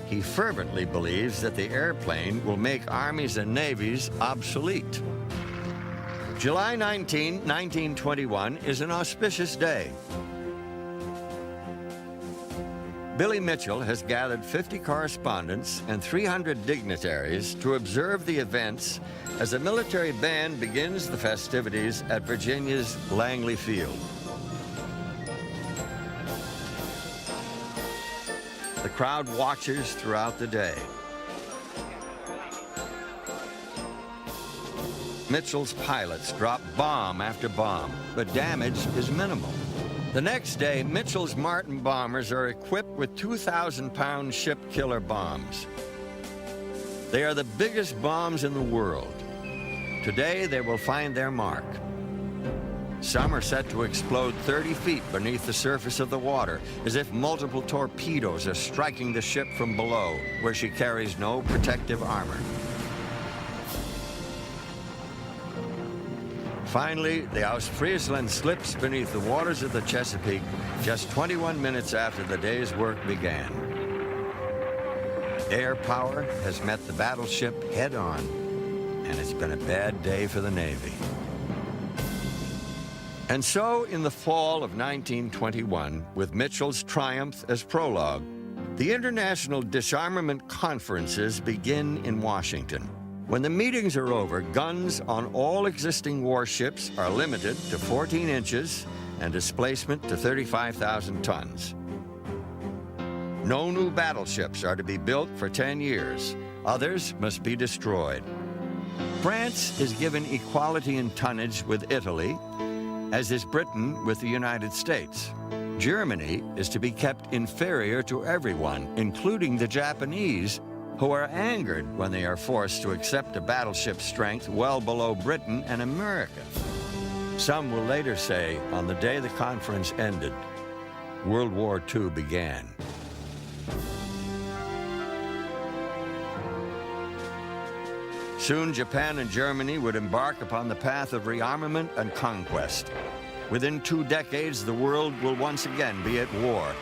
He fervently believes that the airplane will make armies and navies obsolete. July 19, 1921 is an auspicious day. Billy Mitchell has gathered 50 correspondents and 300 dignitaries to observe the events as a military band begins the festivities at Virginia's Langley Field. The crowd watches throughout the day. Mitchell's pilots drop bomb after bomb, but damage is minimal. The next day, Mitchell's Martin bombers are equipped with 2,000-pound ship killer bombs. They are the biggest bombs in the world. Today, they will find their mark. Some are set to explode 30 feet beneath the surface of the water, as if multiple torpedoes are striking the ship from below, where she carries no protective armor. Finally, the Ostfriesland slips beneath the waters of the Chesapeake just 21 minutes after the day's work began. Air power has met the battleship head-on, and it's been a bad day for the Navy. And so, in the fall of 1921, with Mitchell's triumph as prologue, the International Disarmament Conferences begin in Washington. When the meetings are over, guns on all existing warships are limited to 14 inches and displacement to 35,000 tons. No new battleships are to be built for 10 years. Others must be destroyed. France is given equality in tonnage with Italy, as is Britain with the United States. Germany is to be kept inferior to everyone, including the Japanese, who are angered when they are forced to accept a battleship strength well below Britain and America. Some will later say, on the day the conference ended, World War II began. Soon, Japan and Germany would embark upon the path of rearmament and conquest. Within 2 decades, the world will once again be at war.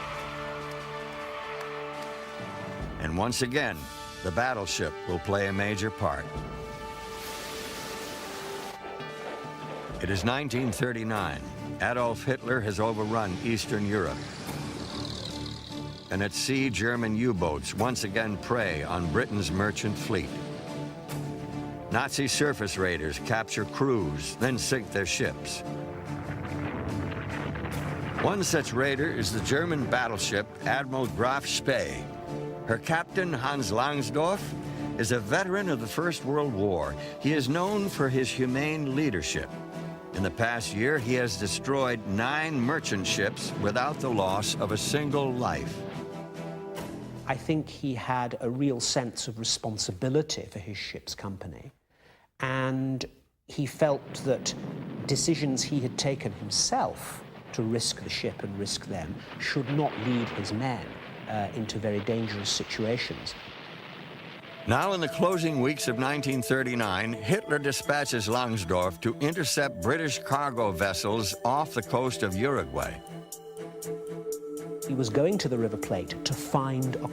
And once again, the battleship will play a major part. It is 1939. Adolf Hitler has overrun Eastern Europe. And at sea, German U-boats once again prey on Britain's merchant fleet. Nazi surface raiders capture crews, then sink their ships. One such raider is the German battleship Admiral Graf Spee. Her captain, Hans Langsdorff, is a veteran of the First World War. He is known for his humane leadership. In the past year, he has destroyed 9 merchant ships without the loss of a single life. I think he had a real sense of responsibility for his ship's company, and he felt that decisions he had taken himself to risk the ship and risk them should not lead his men into very dangerous situations. Now, in the closing weeks of 1939, Hitler dispatches Langsdorff to intercept British cargo vessels off the coast of Uruguay. He was going to the River Plate to find a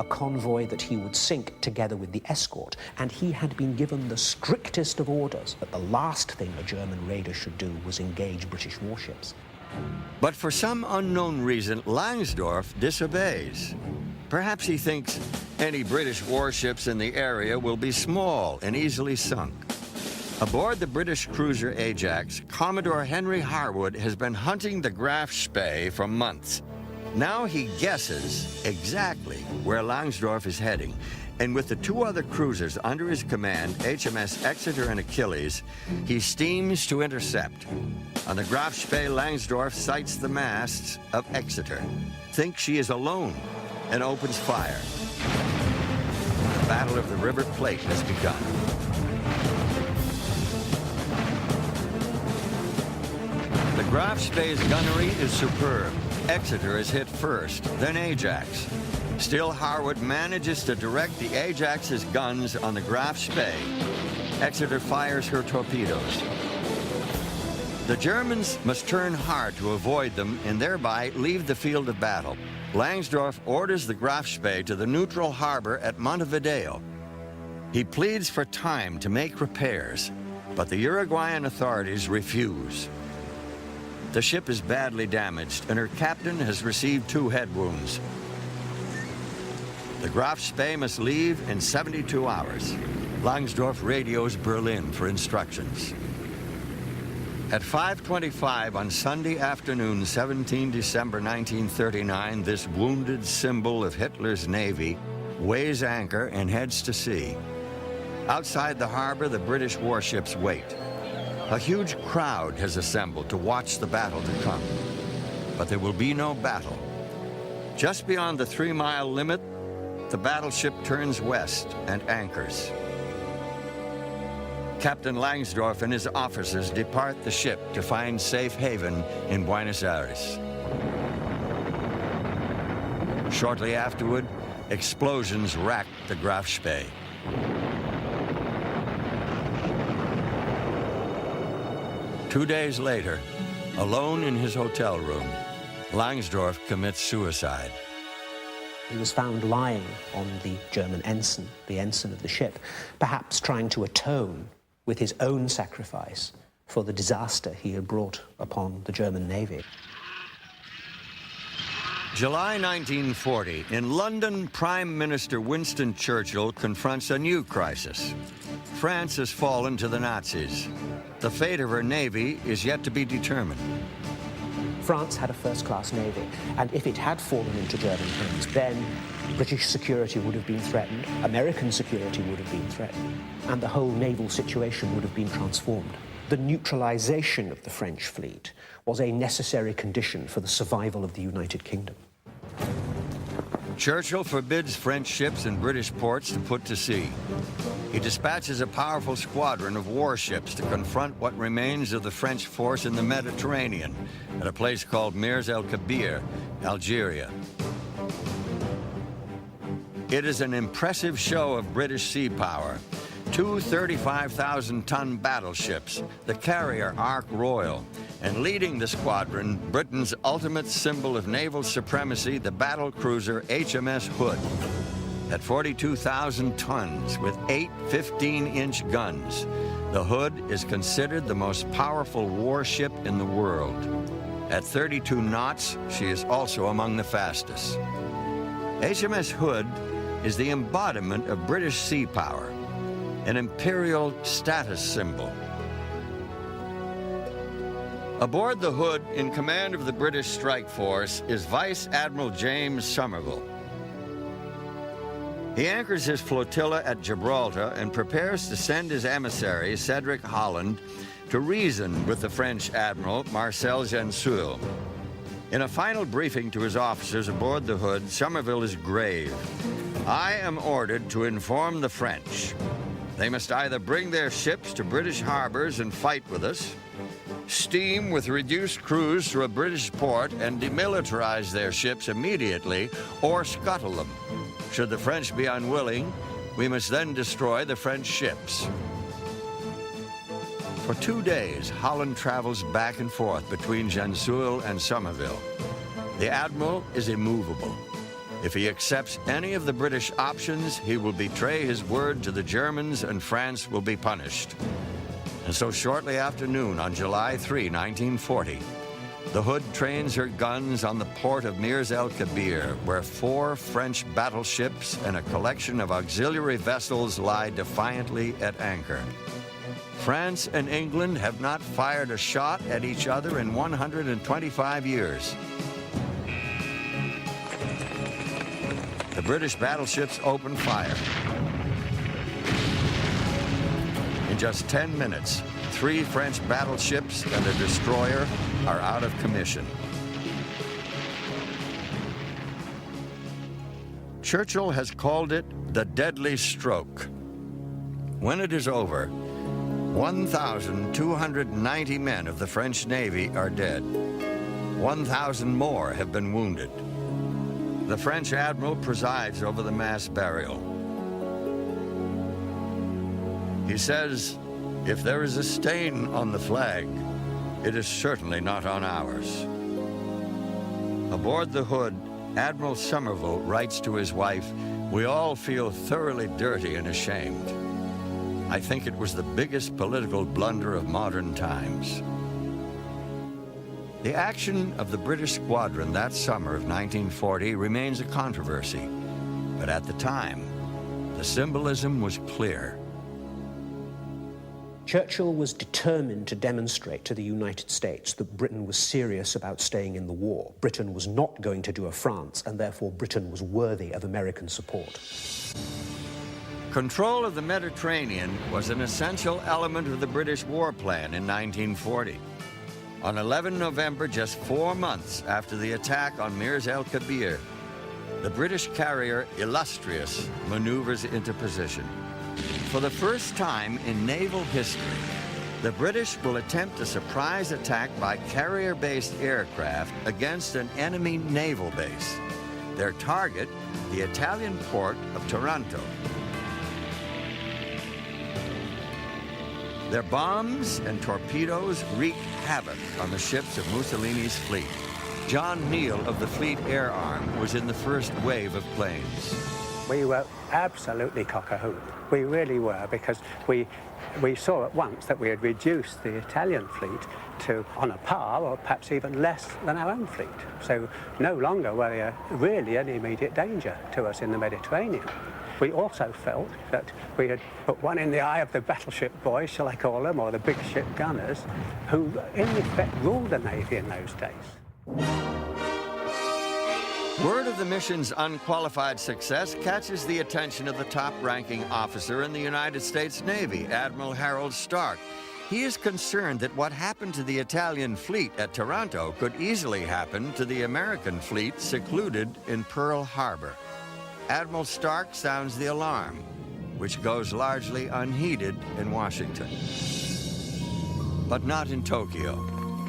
convoy that he would sink together with the escort, and he had been given the strictest of orders that the last thing a German raider should do was engage British warships. But for some unknown reason, Langsdorff disobeys. Perhaps he thinks any British warships in the area will be small and easily sunk. Aboard the British cruiser Ajax, Commodore Henry Harwood has been hunting the Graf Spee for months. Now he guesses exactly where Langsdorff is heading, and with the 2 other cruisers under his command, HMS Exeter and Achilles, he steams to intercept. On the Graf Spee, Langsdorff sights the masts of Exeter, thinks she is alone, and opens fire. The Battle of the River Plate has begun. The Graf Spee's gunnery is superb. Exeter is hit first, then Ajax. Still, Harwood manages to direct the Ajax's guns on the Graf Spee. Exeter fires her torpedoes. The Germans must turn hard to avoid them and thereby leave the field of battle. Langsdorff orders the Graf Spee to the neutral harbor at Montevideo. He pleads for time to make repairs, but the Uruguayan authorities refuse. The ship is badly damaged and her captain has received 2 head wounds. The Graf Spee must leave in 72 hours. Langsdorff radios Berlin for instructions. At 5:25 on Sunday afternoon, 17 December 1939, this wounded symbol of Hitler's Navy weighs anchor and heads to sea. Outside the harbor, the British warships wait. A huge crowd has assembled to watch the battle to come. But there will be no battle. Just beyond the 3-mile limit, the battleship turns west and anchors. Captain Langsdorff and his officers depart the ship to find safe haven in Buenos Aires. Shortly afterward, explosions racked the Graf Spee. Two days later, alone in his hotel room, Langsdorff commits suicide. He was found lying on the German ensign, the ensign of the ship, perhaps trying to atone with his own sacrifice for the disaster he had brought upon the German Navy. July 1940, in London, Prime Minister Winston Churchill confronts a new crisis. France has fallen to the Nazis. The fate of her navy is yet to be determined. France had a first-class navy, and if it had fallen into German hands, then British security would have been threatened, American security would have been threatened, and the whole naval situation would have been transformed. The neutralization of the French fleet was a necessary condition for the survival of the United Kingdom. Churchill forbids French ships in British ports to put to sea. He dispatches a powerful squadron of warships to confront what remains of the French force in the Mediterranean at a place called Mirs el Kabir, Algeria. It is an impressive show of British sea power. 2 35,000-ton battleships, the carrier Ark Royal, and leading the squadron, Britain's ultimate symbol of naval supremacy, the battle cruiser HMS Hood. At 42,000 tons with 8 15-inch guns, the Hood is considered the most powerful warship in the world. At 32 knots, she is also among the fastest. HMS Hood is the embodiment of British sea power, an imperial status symbol. Aboard the Hood, in command of the British Strike Force, is Vice Admiral James Somerville. He anchors his flotilla at Gibraltar and prepares to send his emissary, Cedric Holland, to reason with the French Admiral, Marcel Gensoul. In a final briefing to his officers aboard the Hood, Somerville is grave. "I am ordered to inform the French. They must either bring their ships to British harbors and fight with us, steam with reduced crews through a British port and demilitarize their ships immediately, or scuttle them. Should the French be unwilling, we must then destroy the French ships." For 2 days, Holland travels back and forth between Gensoul and Somerville. The Admiral is immovable. If he accepts any of the British options, he will betray his word to the Germans and France will be punished. And so shortly after noon on July 3, 1940, the Hood trains her guns on the port of Mirs el Kabir, where 4 French battleships and a collection of auxiliary vessels lie defiantly at anchor. France and England have not fired a shot at each other in 125 years. The British battleships open fire. In just 10 minutes, 3 French battleships and a destroyer are out of commission. Churchill has called it the deadly stroke. When it is over, 1,290 men of the French Navy are dead. 1,000 more have been wounded. the French admiral presides over the mass burial. He says, "If there is a stain on the flag, it is certainly not on ours." Aboard the Hood, Admiral Somerville writes to his wife, "We all feel thoroughly dirty and ashamed. I think it was the biggest political blunder of modern times." The action of the British squadron that summer of 1940 remains a controversy, but at the time, the symbolism was clear. Churchill was determined to demonstrate to the United States that Britain was serious about staying in the war. Britain was not going to do a France, and therefore Britain was worthy of American support. Control of the Mediterranean was an essential element of the British war plan in 1940. On 11 November, just 4 months after the attack on Mirs el Kabir, the British carrier Illustrious maneuvers into position. For the first time in naval history, the British will attempt a surprise attack by carrier-based aircraft against an enemy naval base. Their target, the Italian port of Taranto. Their bombs and torpedoes wreak havoc on the ships of Mussolini's fleet. John Neal of the Fleet Air Arm was in the first wave of planes. We were absolutely cock-a-hoop. We really were, because we saw at once that we had reduced the Italian fleet to on a par, or perhaps even less than our own fleet. So no longer were they really an immediate danger to us in the Mediterranean. We also felt that we had put one in the eye of the battleship boys, shall I call them, or the big ship gunners, who in effect ruled the Navy in those days. Word of the mission's unqualified success catches the attention of the top-ranking officer in the United States Navy, Admiral Harold Stark. He is concerned that what happened to the Italian fleet at Taranto could easily happen to the American fleet secluded in Pearl Harbor. Admiral Stark sounds the alarm, which goes largely unheeded in Washington. But not in Tokyo.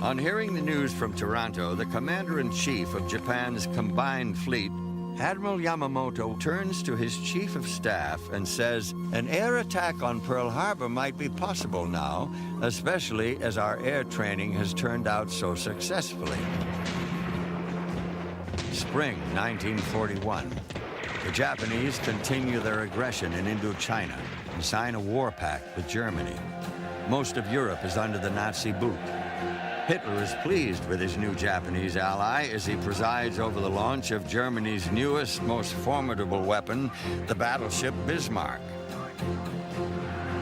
On hearing the news from Taranto, the commander-in-chief of Japan's combined fleet, Admiral Yamamoto, turns to his chief of staff and says, "An air attack on Pearl Harbor might be possible now, especially as our air training has turned out so successfully." Spring 1941. The Japanese continue their aggression in Indochina and sign a war pact with Germany. Most of Europe is under the Nazi boot. Hitler is pleased with his new Japanese ally as he presides over the launch of Germany's newest, most formidable weapon, the battleship Bismarck.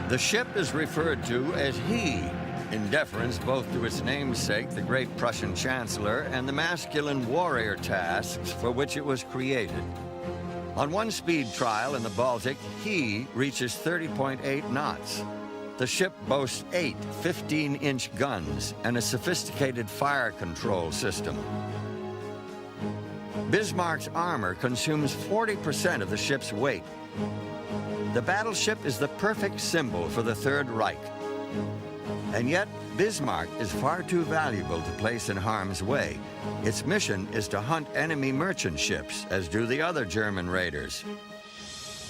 The ship is referred to as he, in deference both to its namesake, the great Prussian Chancellor, and the masculine warrior tasks for which it was created. On one speed trial in the Baltic, he reaches 30.8 knots. The ship boasts 8 15-inch guns and a sophisticated fire control system. Bismarck's armor consumes 40% of the ship's weight. The battleship is the perfect symbol for the Third Reich. And yet, Bismarck is far too valuable to place in harm's way. Its mission is to hunt enemy merchant ships, as do the other German raiders.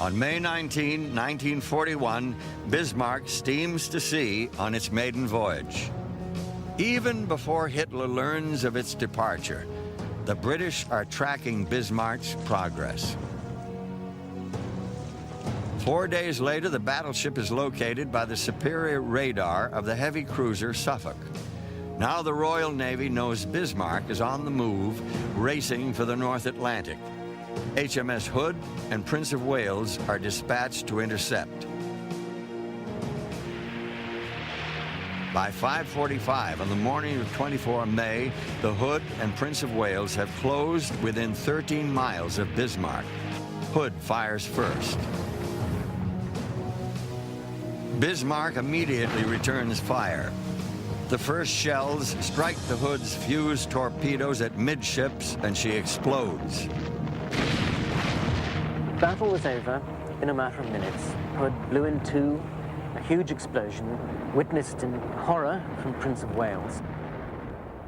On May 19, 1941, Bismarck steams to sea on its maiden voyage. Even before Hitler learns of its departure, the British are tracking Bismarck's progress. 4 days later, the battleship is located by the superior radar of the heavy cruiser Suffolk. Now the Royal Navy knows Bismarck is on the move, racing for the North Atlantic. HMS Hood and Prince of Wales are dispatched to intercept. By 5:45 on the morning of 24 May, the Hood and Prince of Wales have closed within 13 miles of Bismarck. Hood fires first. Bismarck immediately returns fire. The first shells strike the Hood's fused torpedoes at midships, and she explodes. The battle was over in a matter of minutes. Hood blew in two, a huge explosion, witnessed in horror from Prince of Wales.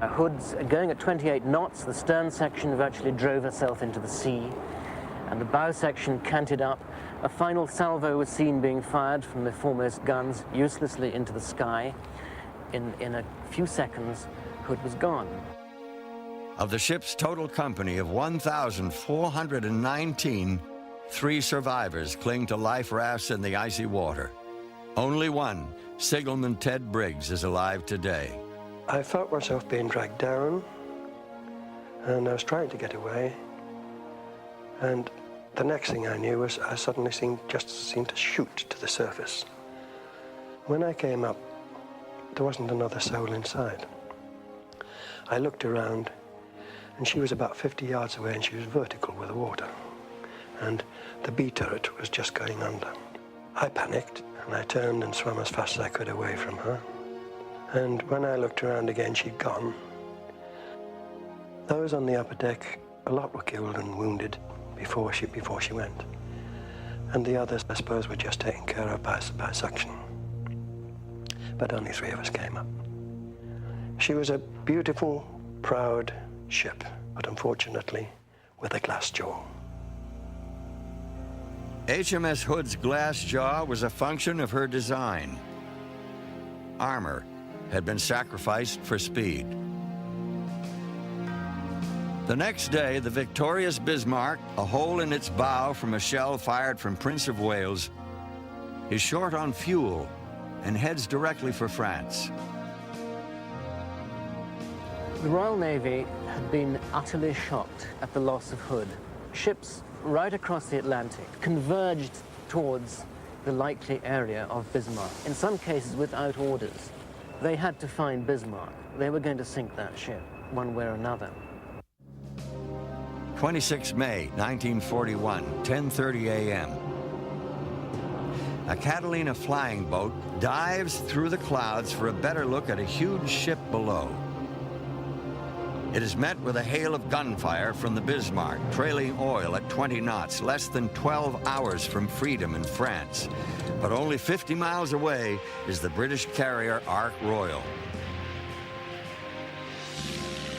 Hood's going at 28 knots. The stern section virtually drove herself into the sea, and the bow section canted up. A final salvo was seen being fired from the foremost guns uselessly into the sky. In a few seconds, Hood was gone. Of the ship's total company of 1,419, 3 survivors cling to life rafts in the icy water. Only one, signalman Ted Briggs, is alive today. I felt myself being dragged down, and I was trying to get away. And the next thing I knew was I suddenly seemed to shoot to the surface. When I came up, there wasn't another soul inside. I looked around, and she was about 50 yards away, and she was vertical with the water. And the B turret was just going under. I panicked, and I turned and swam as fast as I could away from her. And when I looked around again, she'd gone. Those on the upper deck, a lot were killed and wounded before she went. And the others, I suppose, were just taken care of by suction. But only 3 of us came up. She was a beautiful, proud ship, but unfortunately, with a glass jaw. HMS Hood's glass jaw was a function of her design. Armor had been sacrificed for speed. The next day, the victorious Bismarck, a hole in its bow from a shell fired from Prince of Wales, is short on fuel and heads directly for France. The Royal Navy had been utterly shocked at the loss of Hood. Ships right across the Atlantic converged towards the likely area of Bismarck, in some cases without orders. They had to find Bismarck. They were going to sink that ship, one way or another. 26 May 1941, 10:30 a.m. A Catalina flying boat dives through the clouds for a better look at a huge ship below. It is met with a hail of gunfire from the Bismarck, trailing oil at 20 knots, less than 12 hours from freedom in France. But only 50 miles away is the British carrier Ark Royal.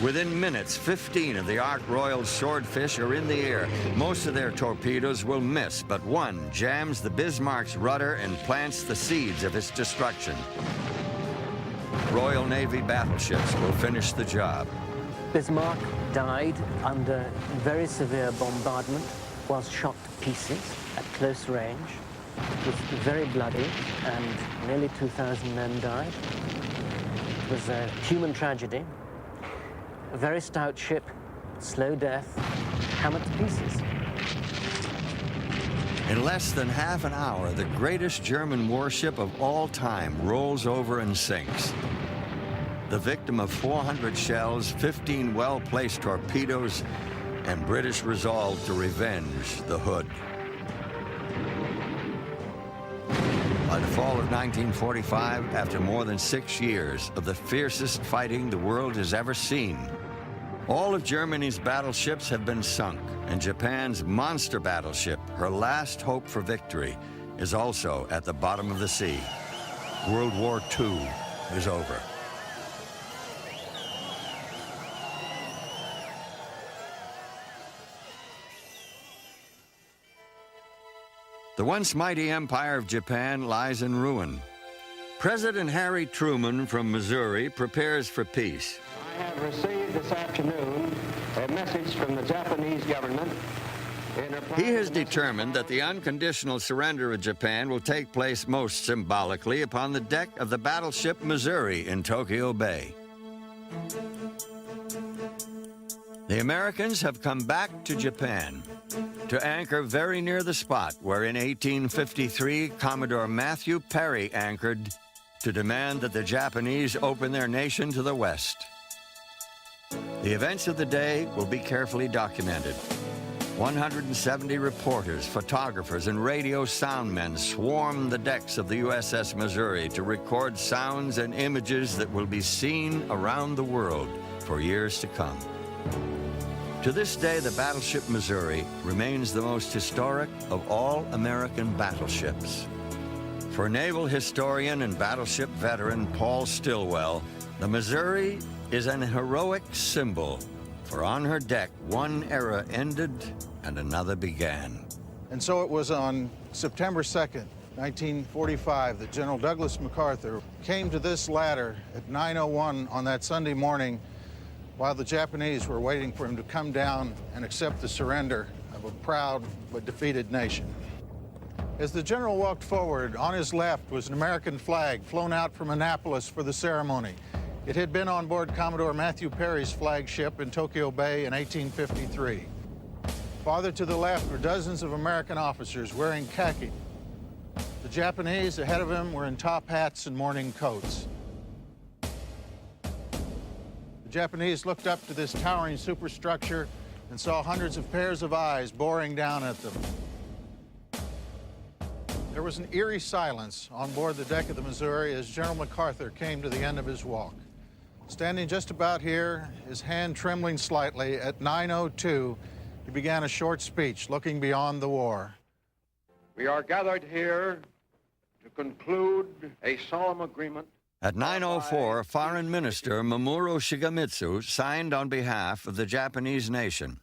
Within minutes, 15 of the Ark Royal's swordfish are in the air. Most of their torpedoes will miss, but one jams the Bismarck's rudder and plants the seeds of its destruction. Royal Navy battleships will finish the job. Bismarck died under very severe bombardment, was shot to pieces at close range. It was very bloody, and nearly 2,000 men died. It was a human tragedy. A very stout ship, slow death, hammered to pieces. In less than half an hour, the greatest German warship of all time rolls over and sinks. The victim of 400 shells, 15 well-placed torpedoes, and British resolve to revenge the Hood. By the fall of 1945, after more than 6 years of the fiercest fighting the world has ever seen, all of Germany's battleships have been sunk, and Japan's monster battleship, her last hope for victory, is also at the bottom of the sea. World War II is over. The once mighty empire of Japan lies in ruin. President Harry Truman from Missouri prepares for peace. I have received this afternoon a message from the Japanese government. He has determined that the unconditional surrender of Japan will take place most symbolically upon the deck of the battleship Missouri in Tokyo Bay. The Americans have come back to Japan to anchor very near the spot where in 1853 Commodore Matthew Perry anchored to demand that the Japanese open their nation to the West. The events of the day will be carefully documented. 170 reporters, photographers, and radio soundmen swarmed the decks of the USS Missouri to record sounds and images that will be seen around the world for years to come. To this day, the battleship Missouri remains the most historic of all American battleships. For naval historian and battleship veteran Paul Stilwell, The Missouri is an heroic symbol, for on her deck, one era ended and another began. And so it was on September 2nd, 1945, that General Douglas MacArthur came to this ladder at 9:01 on that Sunday morning while the Japanese were waiting for him to come down and accept the surrender of a proud but defeated nation. As the general walked forward, on his left was an American flag flown out from Annapolis for the ceremony. It had been on board Commodore Matthew Perry's flagship in Tokyo Bay in 1853. Farther to the left were dozens of American officers wearing khaki. The Japanese ahead of him were in top hats and morning coats. The Japanese looked up to this towering superstructure and saw hundreds of pairs of eyes boring down at them. There was an eerie silence on board the deck of the Missouri as General MacArthur came to the end of his walk. Standing just about here, his hand trembling slightly, at 9:02, he began a short speech looking beyond the war. We are gathered here to conclude a solemn agreement. At 9:04, Foreign Minister Mamoru Shigemitsu signed on behalf of the Japanese nation.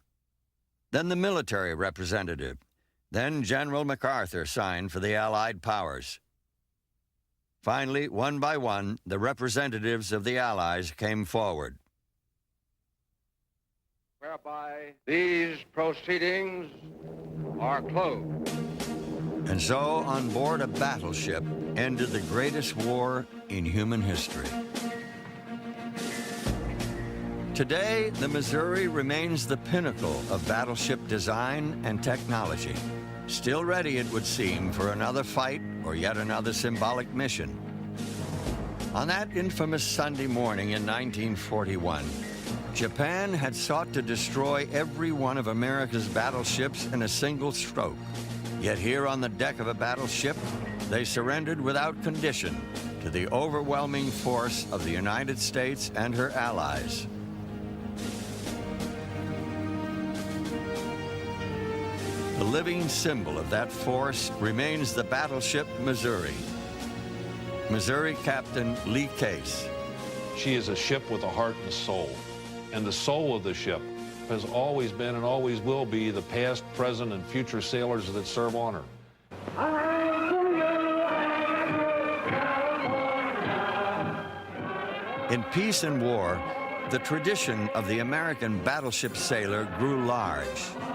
Then the military representative. Then General MacArthur signed for the Allied powers. Finally, one by one, the representatives of the Allies came forward. Whereby these proceedings are closed. And so, on board a battleship, ended the greatest war in human history. Today, the Missouri remains the pinnacle of battleship design and technology. Still ready, it would seem, for another fight or yet another symbolic mission. On that infamous Sunday morning in 1941, Japan had sought to destroy every one of America's battleships in a single stroke. Yet here on the deck of a battleship, they surrendered without condition to the overwhelming force of the United States and her allies. The living symbol of that force remains the battleship Missouri. Missouri Captain Lee Case. She is a ship with a heart and soul. And the soul of the ship has always been and always will be the past, present, and future sailors that serve on her. In peace and war, the tradition of the American battleship sailor grew large,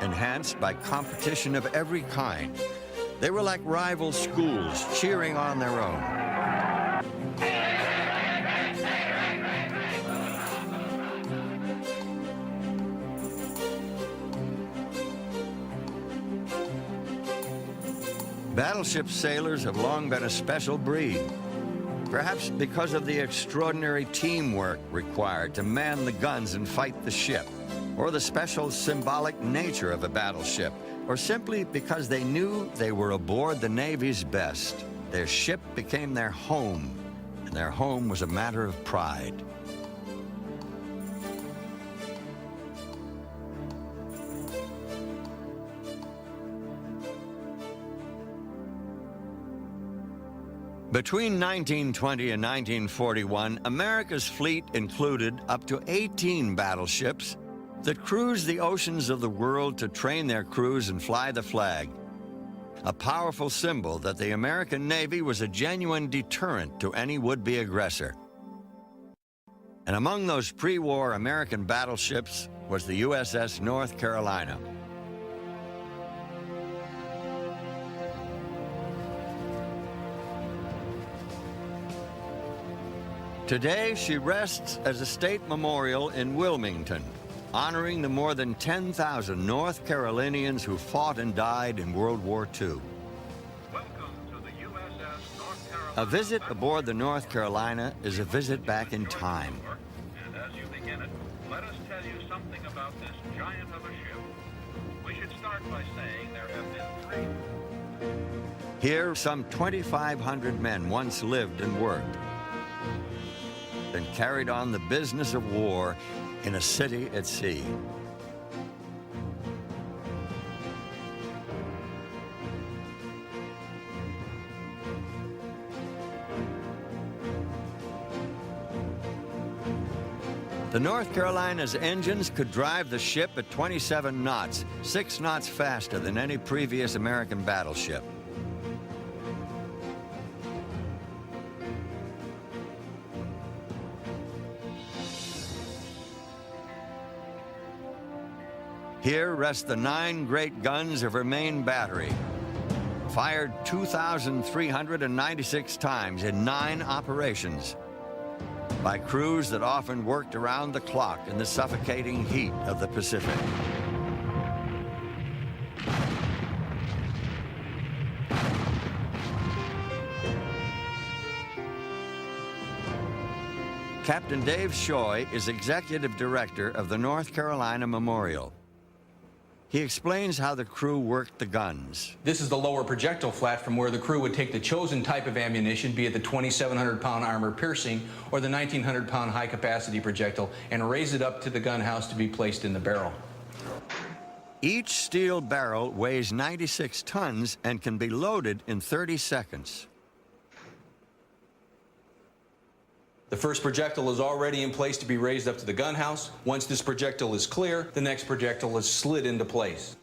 enhanced by competition of every kind. They were like rival schools cheering on their own. Battleship sailors have long been a special breed. Perhaps because of the extraordinary teamwork required to man the guns and fight the ship, or the special symbolic nature of a battleship, or simply because they knew they were aboard the Navy's best. Their ship became their home, and their home was a matter of pride. Between 1920 and 1941, America's fleet included up to 18 battleships that cruised the oceans of the world to train their crews and fly the flag. A powerful symbol that the American Navy was a genuine deterrent to any would-be aggressor. And among those pre-war American battleships was the USS North Carolina. Today, she rests as a state memorial in Wilmington, honoring the more than 10,000 North Carolinians who fought and died in World War II. A visit aboard the North Carolina is a visit back in time. And as you begin it, let us tell you something about this giant of a ship. We should start by saying there have been 3. Here, some 2,500 men once lived and worked, and carried on the business of war in a city at sea. The North Carolina's engines could drive the ship at 27 knots, 6 knots faster than any previous American battleship. Here rest the 9 great guns of her main battery, fired 2,396 times in 9 operations by crews that often worked around the clock in the suffocating heat of the Pacific. Captain Dave Shoy is executive director of the North Carolina Memorial. He explains how the crew worked the guns. This is the lower projectile flat from where the crew would take the chosen type of ammunition, be it the 2,700-pound armor-piercing or the 1,900-pound high-capacity projectile, and raise it up to the gun house to be placed in the barrel. Each steel barrel weighs 96 tons and can be loaded in 30 seconds. The first projectile is already in place to be raised up to the gun house. Once this projectile is clear, the next projectile is slid into place.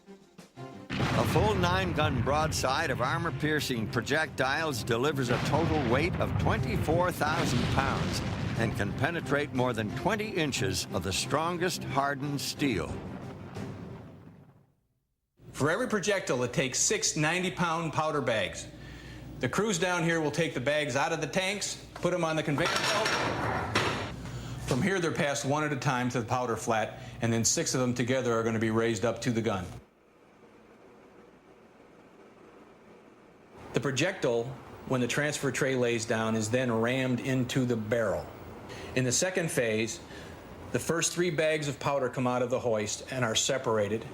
A full 9-gun broadside of armor-piercing projectiles delivers a total weight of 24,000 pounds and can penetrate more than 20 inches of the strongest hardened steel. For every projectile, it takes 6 90-pound powder bags. The crews down here will take the bags out of the tanks, put them on the conveyor belt. From here, they're passed one at a time to the powder flat, and then 6 of them together are going to be raised up to the gun. The projectile, when the transfer tray lays down, is then rammed into the barrel. In the second phase, the first 3 bags of powder come out of the hoist and are separated,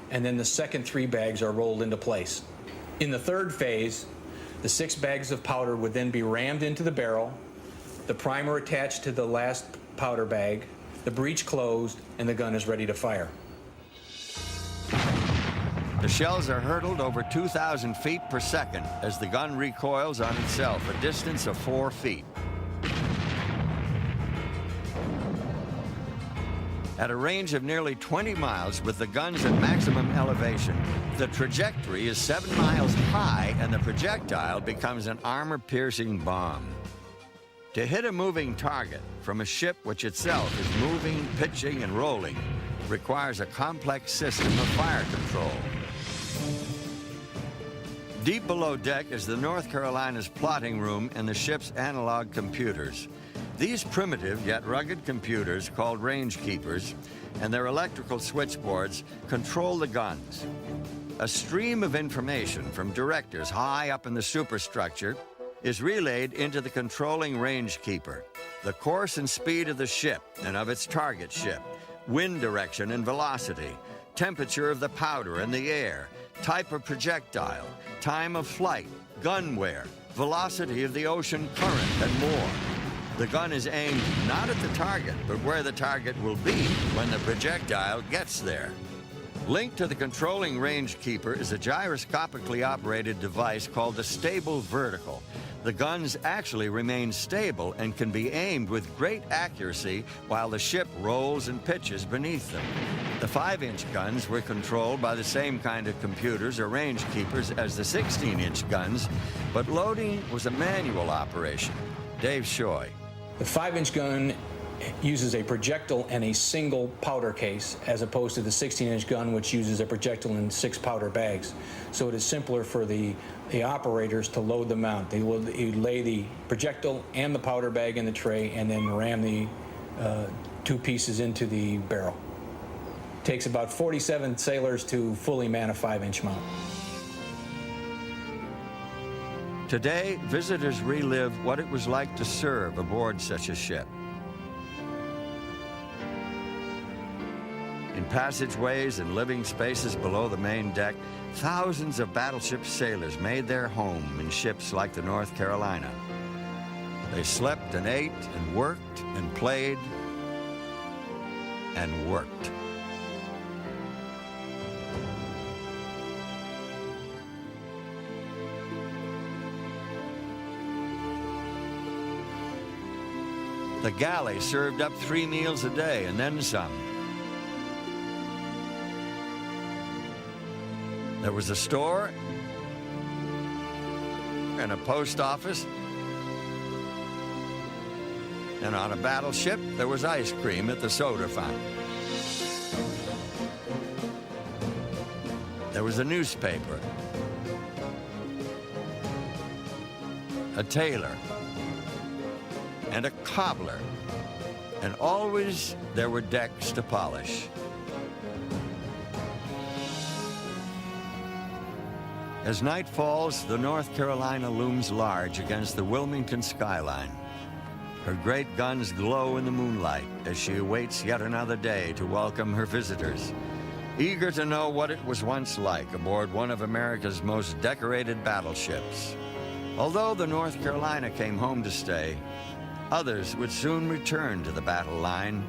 and then the second 3 bags are rolled into place. In the third phase, the 6 bags of powder would then be rammed into the barrel, the primer attached to the last powder bag, the breech closed, and the gun is ready to fire. The shells are hurtled over 2,000 feet per second as the gun recoils on itself, a distance of 4 feet. At a range of nearly 20 miles with the guns at maximum elevation, the trajectory is 7 miles high and the projectile becomes an armor-piercing bomb. To hit a moving target from a ship which itself is moving, pitching, and rolling requires a complex system of fire control. Deep below deck is the North Carolina's plotting room and the ship's analog computers. These primitive yet rugged computers, called range keepers, and their electrical switchboards control the guns. A stream of information from directors high up in the superstructure is relayed into the controlling range keeper. The course and speed of the ship and of its target ship, wind direction and velocity, temperature of the powder and the air, type of projectile, time of flight, gun wear, velocity of the ocean current, and more. The gun is aimed not at the target, but where the target will be when the projectile gets there. Linked to the controlling range keeper is a gyroscopically operated device called the stable vertical. The guns actually remain stable and can be aimed with great accuracy while the ship rolls and pitches beneath them. The 5-inch guns were controlled by the same kind of computers or range keepers as the 16-inch guns, but loading was a manual operation. Dave Shoy. The 5-inch gun uses a projectile and a single powder case, as opposed to the 16-inch gun, which uses a projectile and 6 powder bags. So it is simpler for the operators to load them out. They will lay the projectile and the powder bag in the tray and then ram the 2 pieces into the barrel. It takes about 47 sailors to fully man a 5-inch mount. Today, visitors relive what it was like to serve aboard such a ship. In passageways and living spaces below the main deck, thousands of battleship sailors made their home in ships like the North Carolina. They slept and ate and worked and played and worked. The The galley served up 3 meals a day and then some. There was a store and a post office. And on a battleship, there was ice cream at the soda fountain. There was a newspaper, a tailor, and a cobbler, and always there were decks to polish. As night falls, the North Carolina looms large against the Wilmington skyline. Her great guns glow in the moonlight as she awaits yet another day to welcome her visitors, eager to know what it was once like aboard one of America's most decorated battleships. Although the North Carolina came home to stay, others would soon return to the battle line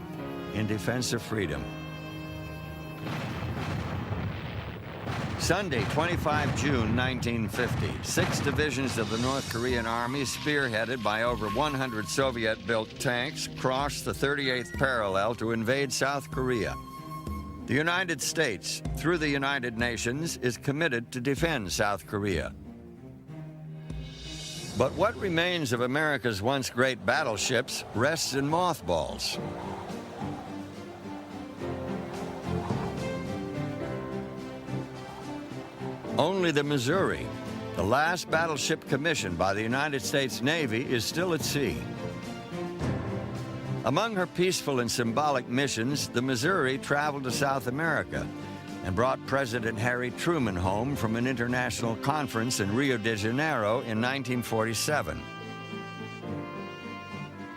in defense of freedom. Sunday, 25 June 1950, 6 divisions of the North Korean Army, spearheaded by over 100 Soviet-built tanks, crossed the 38th parallel to invade South Korea. The United States, through the United Nations, is committed to defend South Korea. But what remains of America's once great battleships rests in mothballs. Only the Missouri, the last battleship commissioned by the United States Navy, is still at sea. Among her peaceful and symbolic missions, the Missouri traveled to South America and brought President Harry Truman home from an international conference in Rio de Janeiro in 1947.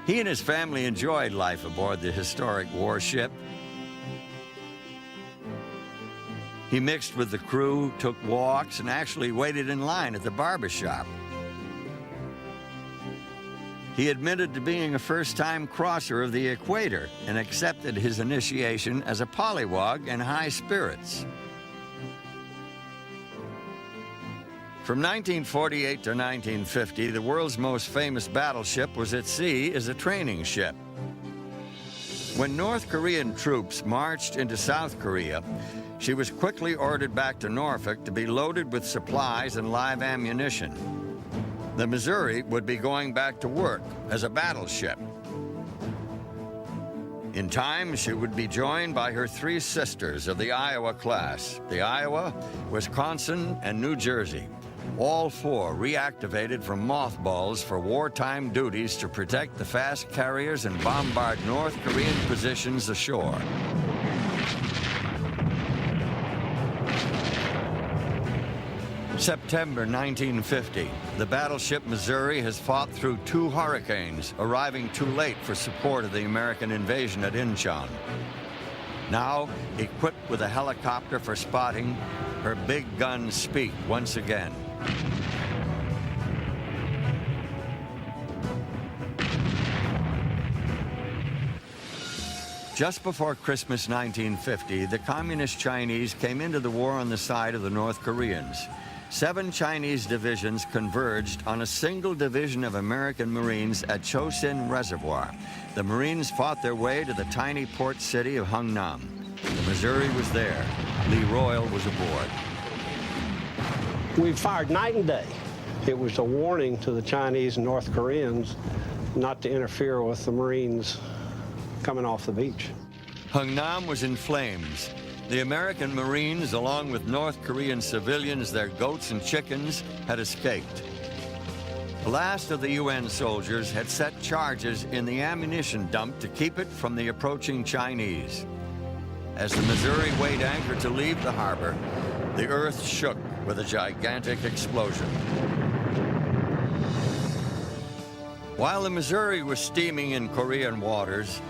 He and his family enjoyed life aboard the historic warship. He mixed with the crew, took walks, and actually waited in line at the barber shop. He admitted to being a first-time crosser of the equator and accepted his initiation as a pollywog and high spirits. From 1948 to 1950, the world's most famous battleship was at sea as a training ship. When North Korean troops marched into South Korea, she was quickly ordered back to Norfolk to be loaded with supplies and live ammunition. The Missouri would be going back to work as a battleship. In time, she would be joined by her 3 sisters of the Iowa class, the Iowa, Wisconsin, and New Jersey. All 4 reactivated from mothballs for wartime duties to protect the fast carriers and bombard North Korean positions ashore. September 1950, the battleship Missouri has fought through 2 hurricanes, arriving too late for support of the American invasion at Incheon. Now, equipped with a helicopter for spotting, her big guns speak once again. Just before Christmas 1950, the Communist Chinese came into the war on the side of the North Koreans. 7 Chinese divisions converged on a single division of American Marines at Chosin Reservoir. The Marines fought their way to the tiny port city of Hungnam. The Missouri was there. Lee Royal was aboard. We fired night and day. It was a warning to the Chinese and North Koreans not to interfere with the Marines coming off the beach. Hungnam was in flames. The American Marines, along with North Korean civilians, their goats and chickens, had escaped. The last of the UN soldiers had set charges in the ammunition dump to keep it from the approaching Chinese. As the Missouri weighed anchor to leave the harbor, the earth shook with a gigantic explosion. While the Missouri was steaming in Korean waters,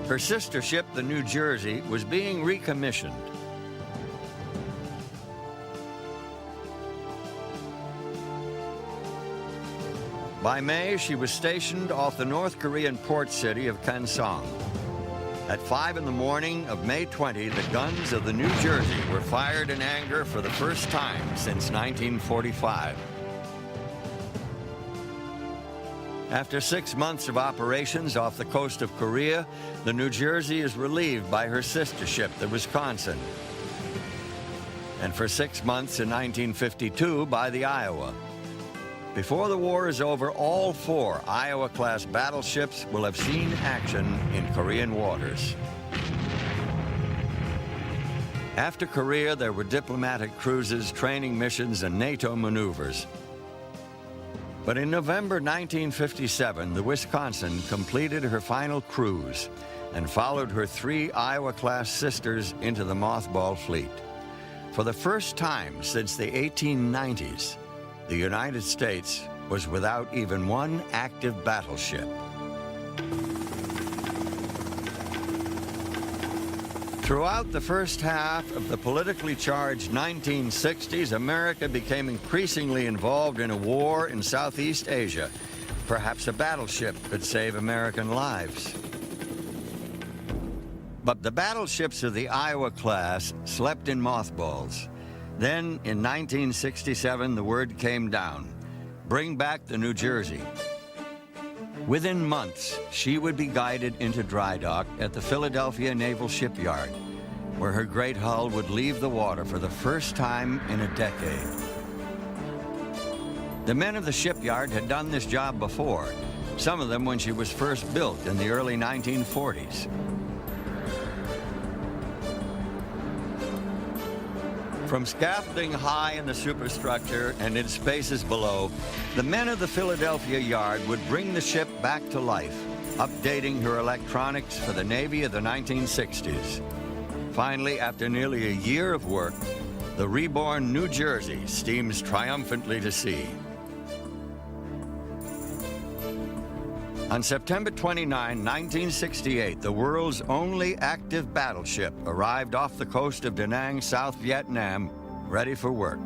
her sister ship, the New Jersey, was being recommissioned. By May, she was stationed off the North Korean port city of Kansong. At 5 in the morning of May 20, the guns of the New Jersey were fired in anger for the first time since 1945. After 6 months of operations off the coast of Korea, the New Jersey is relieved by her sister ship, the Wisconsin. And for 6 months in 1952 by the Iowa. Before the war is over, all 4 Iowa-class battleships will have seen action in Korean waters. After Korea, there were diplomatic cruises, training missions, and NATO maneuvers. But in November 1957, the Wisconsin completed her final cruise and followed her 3 Iowa-class sisters into the mothball fleet. For the first time since the 1890s, the United States was without even one active battleship. Throughout the first half of the politically charged 1960s, America became increasingly involved in a war in Southeast Asia. Perhaps a battleship could save American lives. But the battleships of the Iowa class slept in mothballs. Then, in 1967, the word came down: bring back the New Jersey. Within months, she would be guided into dry dock at the Philadelphia Naval Shipyard, where her great hull would leave the water for the first time in a decade. The men of the shipyard had done this job before, some of them when she was first built in the early 1940s. From scaffolding high in the superstructure and in spaces below, the men of the Philadelphia yard would bring the ship back to life, updating her electronics for the Navy of the 1960s. Finally, after nearly a year of work, the reborn New Jersey steams triumphantly to sea. On September 29, 1968, the world's only active battleship arrived off the coast of Da Nang, South Vietnam, ready for work.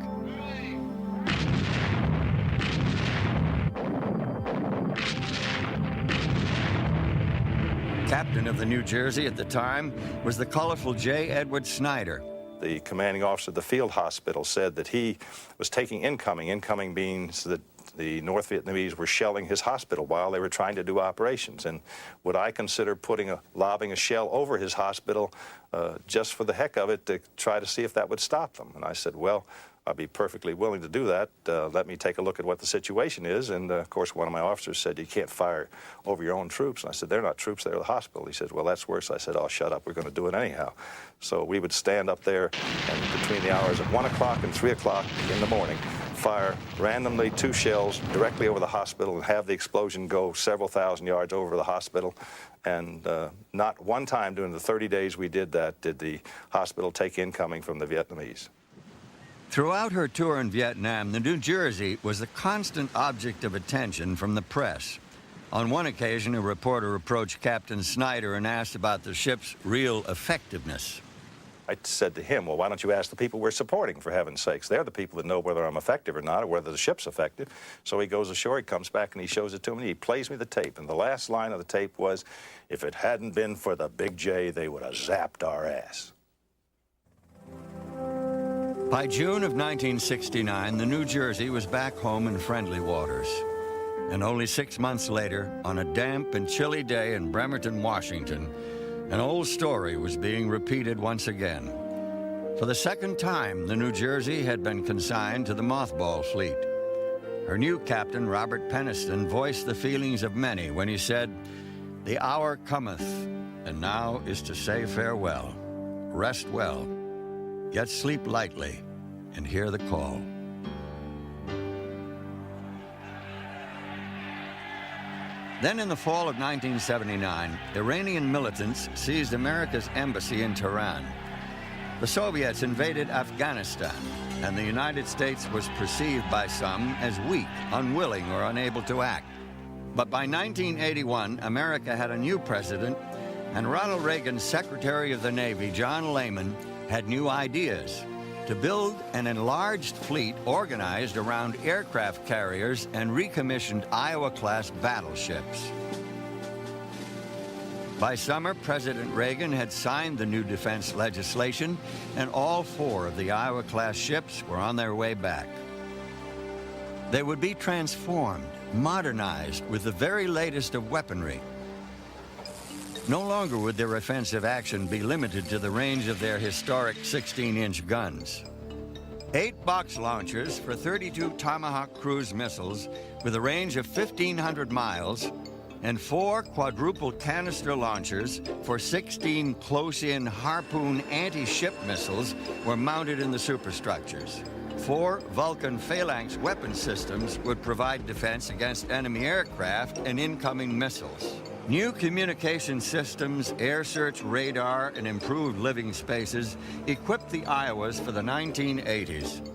Captain of the New Jersey at the time was the colorful J. Edward Snyder. The commanding officer of the field hospital said that he was taking incoming means that the North Vietnamese were shelling his hospital while they were trying to do operations. And would I consider lobbing a shell over his hospital just for the heck of it to try to see if that would stop them? And I said, well, I'd be perfectly willing to do that. Let me take a look at what the situation is. And of course, one of my officers said, you can't fire over your own troops. And I said, they're not troops, they're the hospital. He said, well, that's worse. I said, oh, shut up, we're going to do it anyhow. So we would stand up there, and between the hours of 1 o'clock and 3 o'clock in the morning, fire randomly 2 shells directly over the hospital and have the explosion go several thousand yards over the hospital. And not one time during the 30 days we did that did the hospital take incoming from the Vietnamese. Throughout her tour in Vietnam, the New Jersey was a constant object of attention from the press. On one occasion, a reporter approached Captain Snyder and asked about the ship's real effectiveness. I said to him, well, why don't you ask the people we're supporting, for heaven's sakes? They're the people that know whether I'm effective or not, or whether the ship's effective. So he goes ashore, he comes back, and he shows it to me, and he plays me the tape. And the last line of the tape was, if it hadn't been for the Big J, they would have zapped our ass. By June of 1969, the New Jersey was back home in friendly waters. And only 6 months later, on a damp and chilly day in Bremerton, Washington, an old story was being repeated once again. For the second time, the New Jersey had been consigned to the mothball fleet. Her new captain, Robert Peniston, voiced the feelings of many when he said, "The hour cometh, and now is to say farewell. Rest well, yet sleep lightly, and hear the call." Then in the fall of 1979, Iranian militants seized America's embassy in Tehran. The Soviets invaded Afghanistan, and the United States was perceived by some as weak, unwilling, or unable to act. But by 1981, America had a new president, and Ronald Reagan's Secretary of the Navy, John Lehman, had new ideas to build an enlarged fleet organized around aircraft carriers and recommissioned Iowa-class battleships. By summer, President Reagan had signed the new defense legislation, and all 4 of the Iowa-class ships were on their way back. They would be transformed modernized with the very latest of weaponry. No longer would their offensive action be limited to the range of their historic 16-inch guns. 8 box launchers for 32 Tomahawk cruise missiles with a range of 1,500 miles, and 4 quadruple canister launchers for 16 close-in Harpoon anti-ship missiles were mounted in the superstructures. 4 Vulcan phalanx weapon systems would provide defense against enemy aircraft and incoming missiles. New communication systems, air search radar, and improved living spaces equipped the Iowas for the 1980s.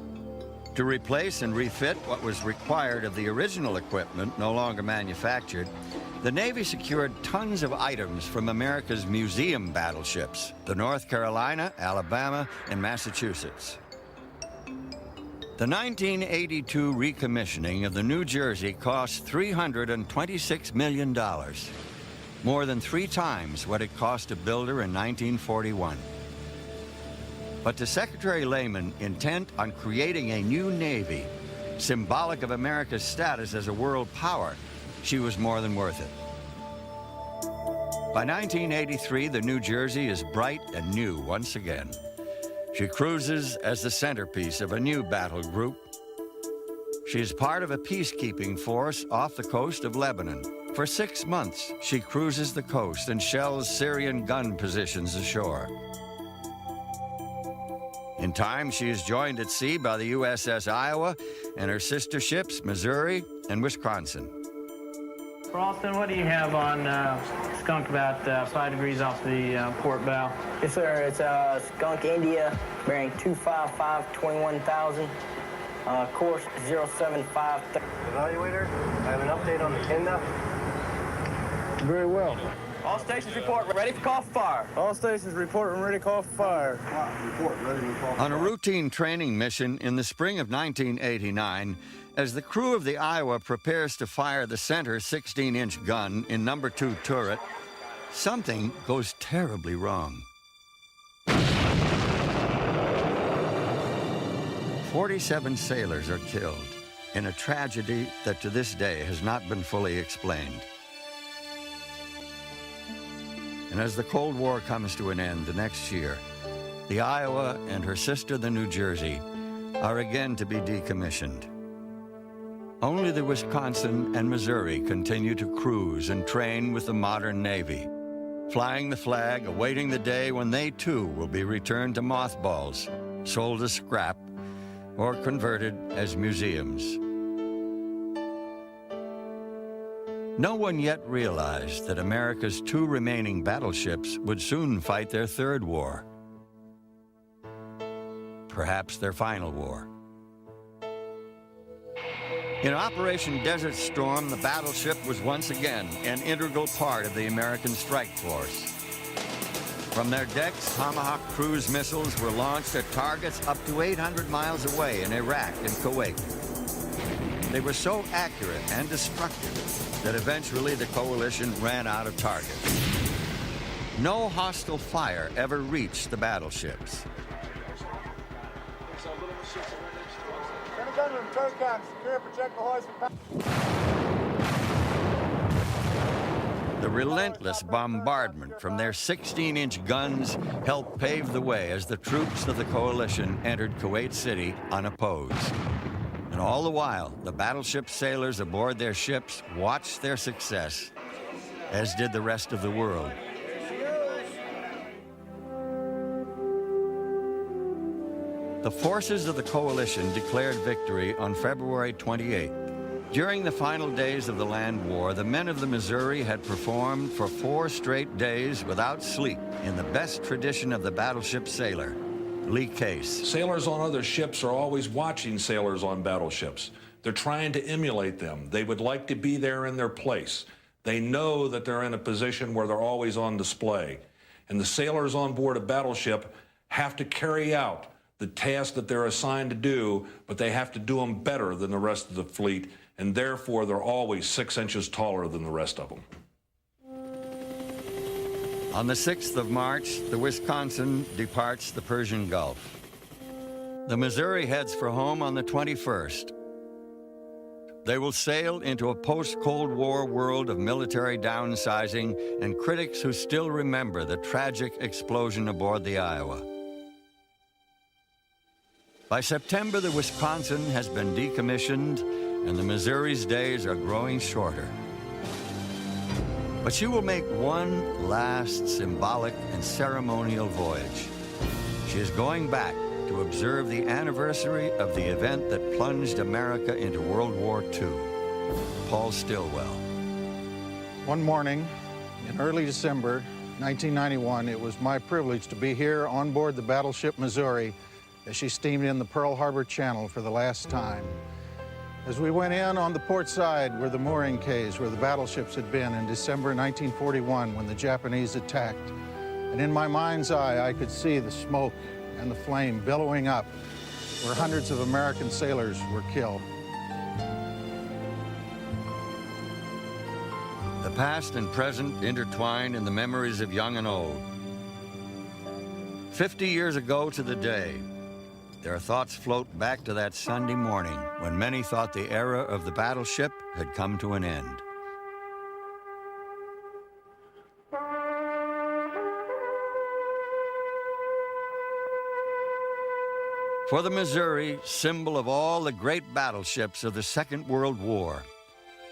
To replace and refit what was required of the original equipment no longer manufactured, the Navy secured tons of items from America's museum battleships, the North Carolina, Alabama, and Massachusetts. The 1982 recommissioning of the New Jersey cost $326 million, more than 3 times what it cost to build her in 1941. But to Secretary Lehman, intent on creating a new Navy, symbolic of America's status as a world power, she was more than worth it. By 1983, the New Jersey is bright and new once again. She cruises as the centerpiece of a new battle group. She is part of a peacekeeping force off the coast of Lebanon. For 6 months, she cruises the coast and shells Syrian gun positions ashore. In time, she is joined at sea by the USS Iowa and her sister ships Missouri and Wisconsin. Ralston, what do you have on Skunk about 5 degrees off the port bow? Yes, sir. It's Skunk India, bearing 255, 21,000. Course 075. Evaluator, I have an update on the Kenda. Very well. All stations report ready for call for fire. All stations report and ready to call for fire. Report ready to call for fire. On a routine training mission in the spring of 1989, as the crew of the Iowa prepares to fire the center 16-inch gun in number 2 turret, something goes terribly wrong. 47 sailors are killed in a tragedy that to this day has not been fully explained. And as the Cold War comes to an end the next year, the Iowa and her sister, the New Jersey, are again to be decommissioned. Only the Wisconsin and Missouri continue to cruise and train with the modern Navy, flying the flag, awaiting the day when they too will be returned to mothballs, sold as scrap, or converted as museums. No one yet realized that America's 2 remaining battleships would soon fight their 3rd war, perhaps their final war. In Operation Desert Storm, the battleship was once again an integral part of the American strike force. From their decks, Tomahawk cruise missiles were launched at targets up to 800 miles away in Iraq and Kuwait. They were so accurate and destructive that eventually the coalition ran out of targets. No hostile fire ever reached the battleships. The relentless bombardment from their 16-inch guns helped pave the way as the troops of the coalition entered Kuwait City unopposed. And all the while, the battleship sailors aboard their ships watched their success, as did the rest of the world. The forces of the coalition declared victory on February 28th. During the final days of the land war, the men of the Missouri had performed for 4 straight days without sleep in the best tradition of the battleship sailor, Lee Case. Sailors on other ships are always watching sailors on battleships. They're trying to emulate them. They would like to be there in their place. They know that they're in a position where they're always on display. And the sailors on board a battleship have to carry out the task that they're assigned to do, but they have to do them better than the rest of the fleet, and therefore they're always 6 inches taller than the rest of them. On the 6th of March, the Wisconsin departs the Persian Gulf. The Missouri heads for home on the 21st. They will sail into a post-Cold War world of military downsizing and critics who still remember the tragic explosion aboard the Iowa. By September, the Wisconsin has been decommissioned and the Missouri's days are growing shorter. But she will make one last symbolic and ceremonial voyage. She is going back to observe the anniversary of the event that plunged America into World War II. Paul Stilwell. One morning in early December 1991, it was my privilege to be here on board the Battleship Missouri as she steamed in the Pearl Harbor Channel for the last time. As we went in on the port side were the mooring quays where the battleships had been in December 1941 when the Japanese attacked. And in my mind's eye, I could see the smoke and the flame billowing up where hundreds of American sailors were killed. The past and present intertwined in the memories of young and old. 50 years ago to the day, their thoughts float back to that Sunday morning when many thought the era of the battleship had come to an end. For the Missouri, symbol of all the great battleships of the Second World War,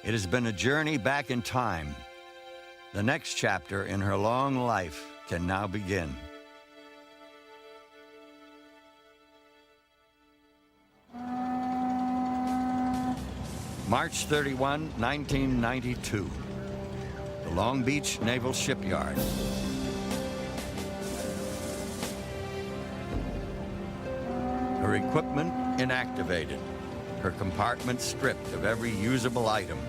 it has been a journey back in time. The next chapter in her long life can now begin. March 31, 1992, the Long Beach Naval Shipyard. Her equipment inactivated, her compartment stripped of every usable item.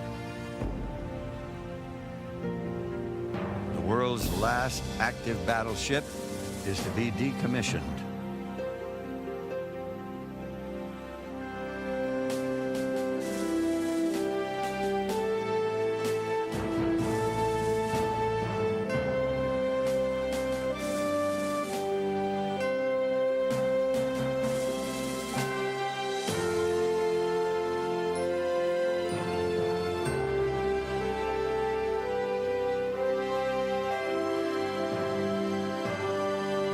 The world's last active battleship is to be decommissioned.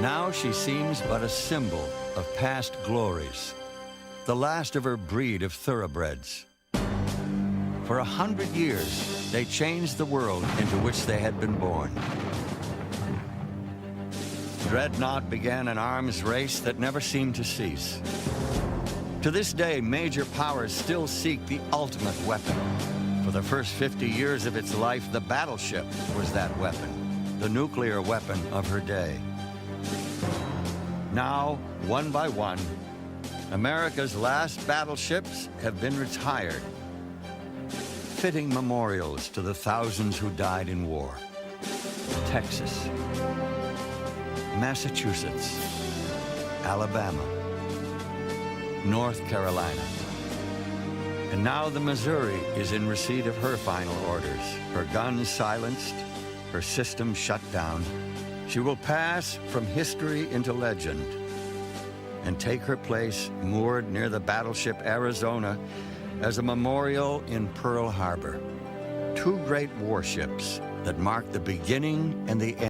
Now she seems but a symbol of past glories, the last of her breed of thoroughbreds. For 100 years, they changed the world into which they had been born. Dreadnought began an arms race that never seemed to cease. To this day, major powers still seek the ultimate weapon. For the first 50 years of its life, the battleship was that weapon, the nuclear weapon of her day. Now, one by one, America's last battleships have been retired, fitting memorials to the thousands who died in war. Texas, Massachusetts, Alabama, North Carolina. And now the Missouri is in receipt of her final orders, her guns silenced, her system shut down. She will pass from history into legend and take her place moored near the battleship Arizona as a memorial in Pearl Harbor. Two great warships that mark the beginning and the end.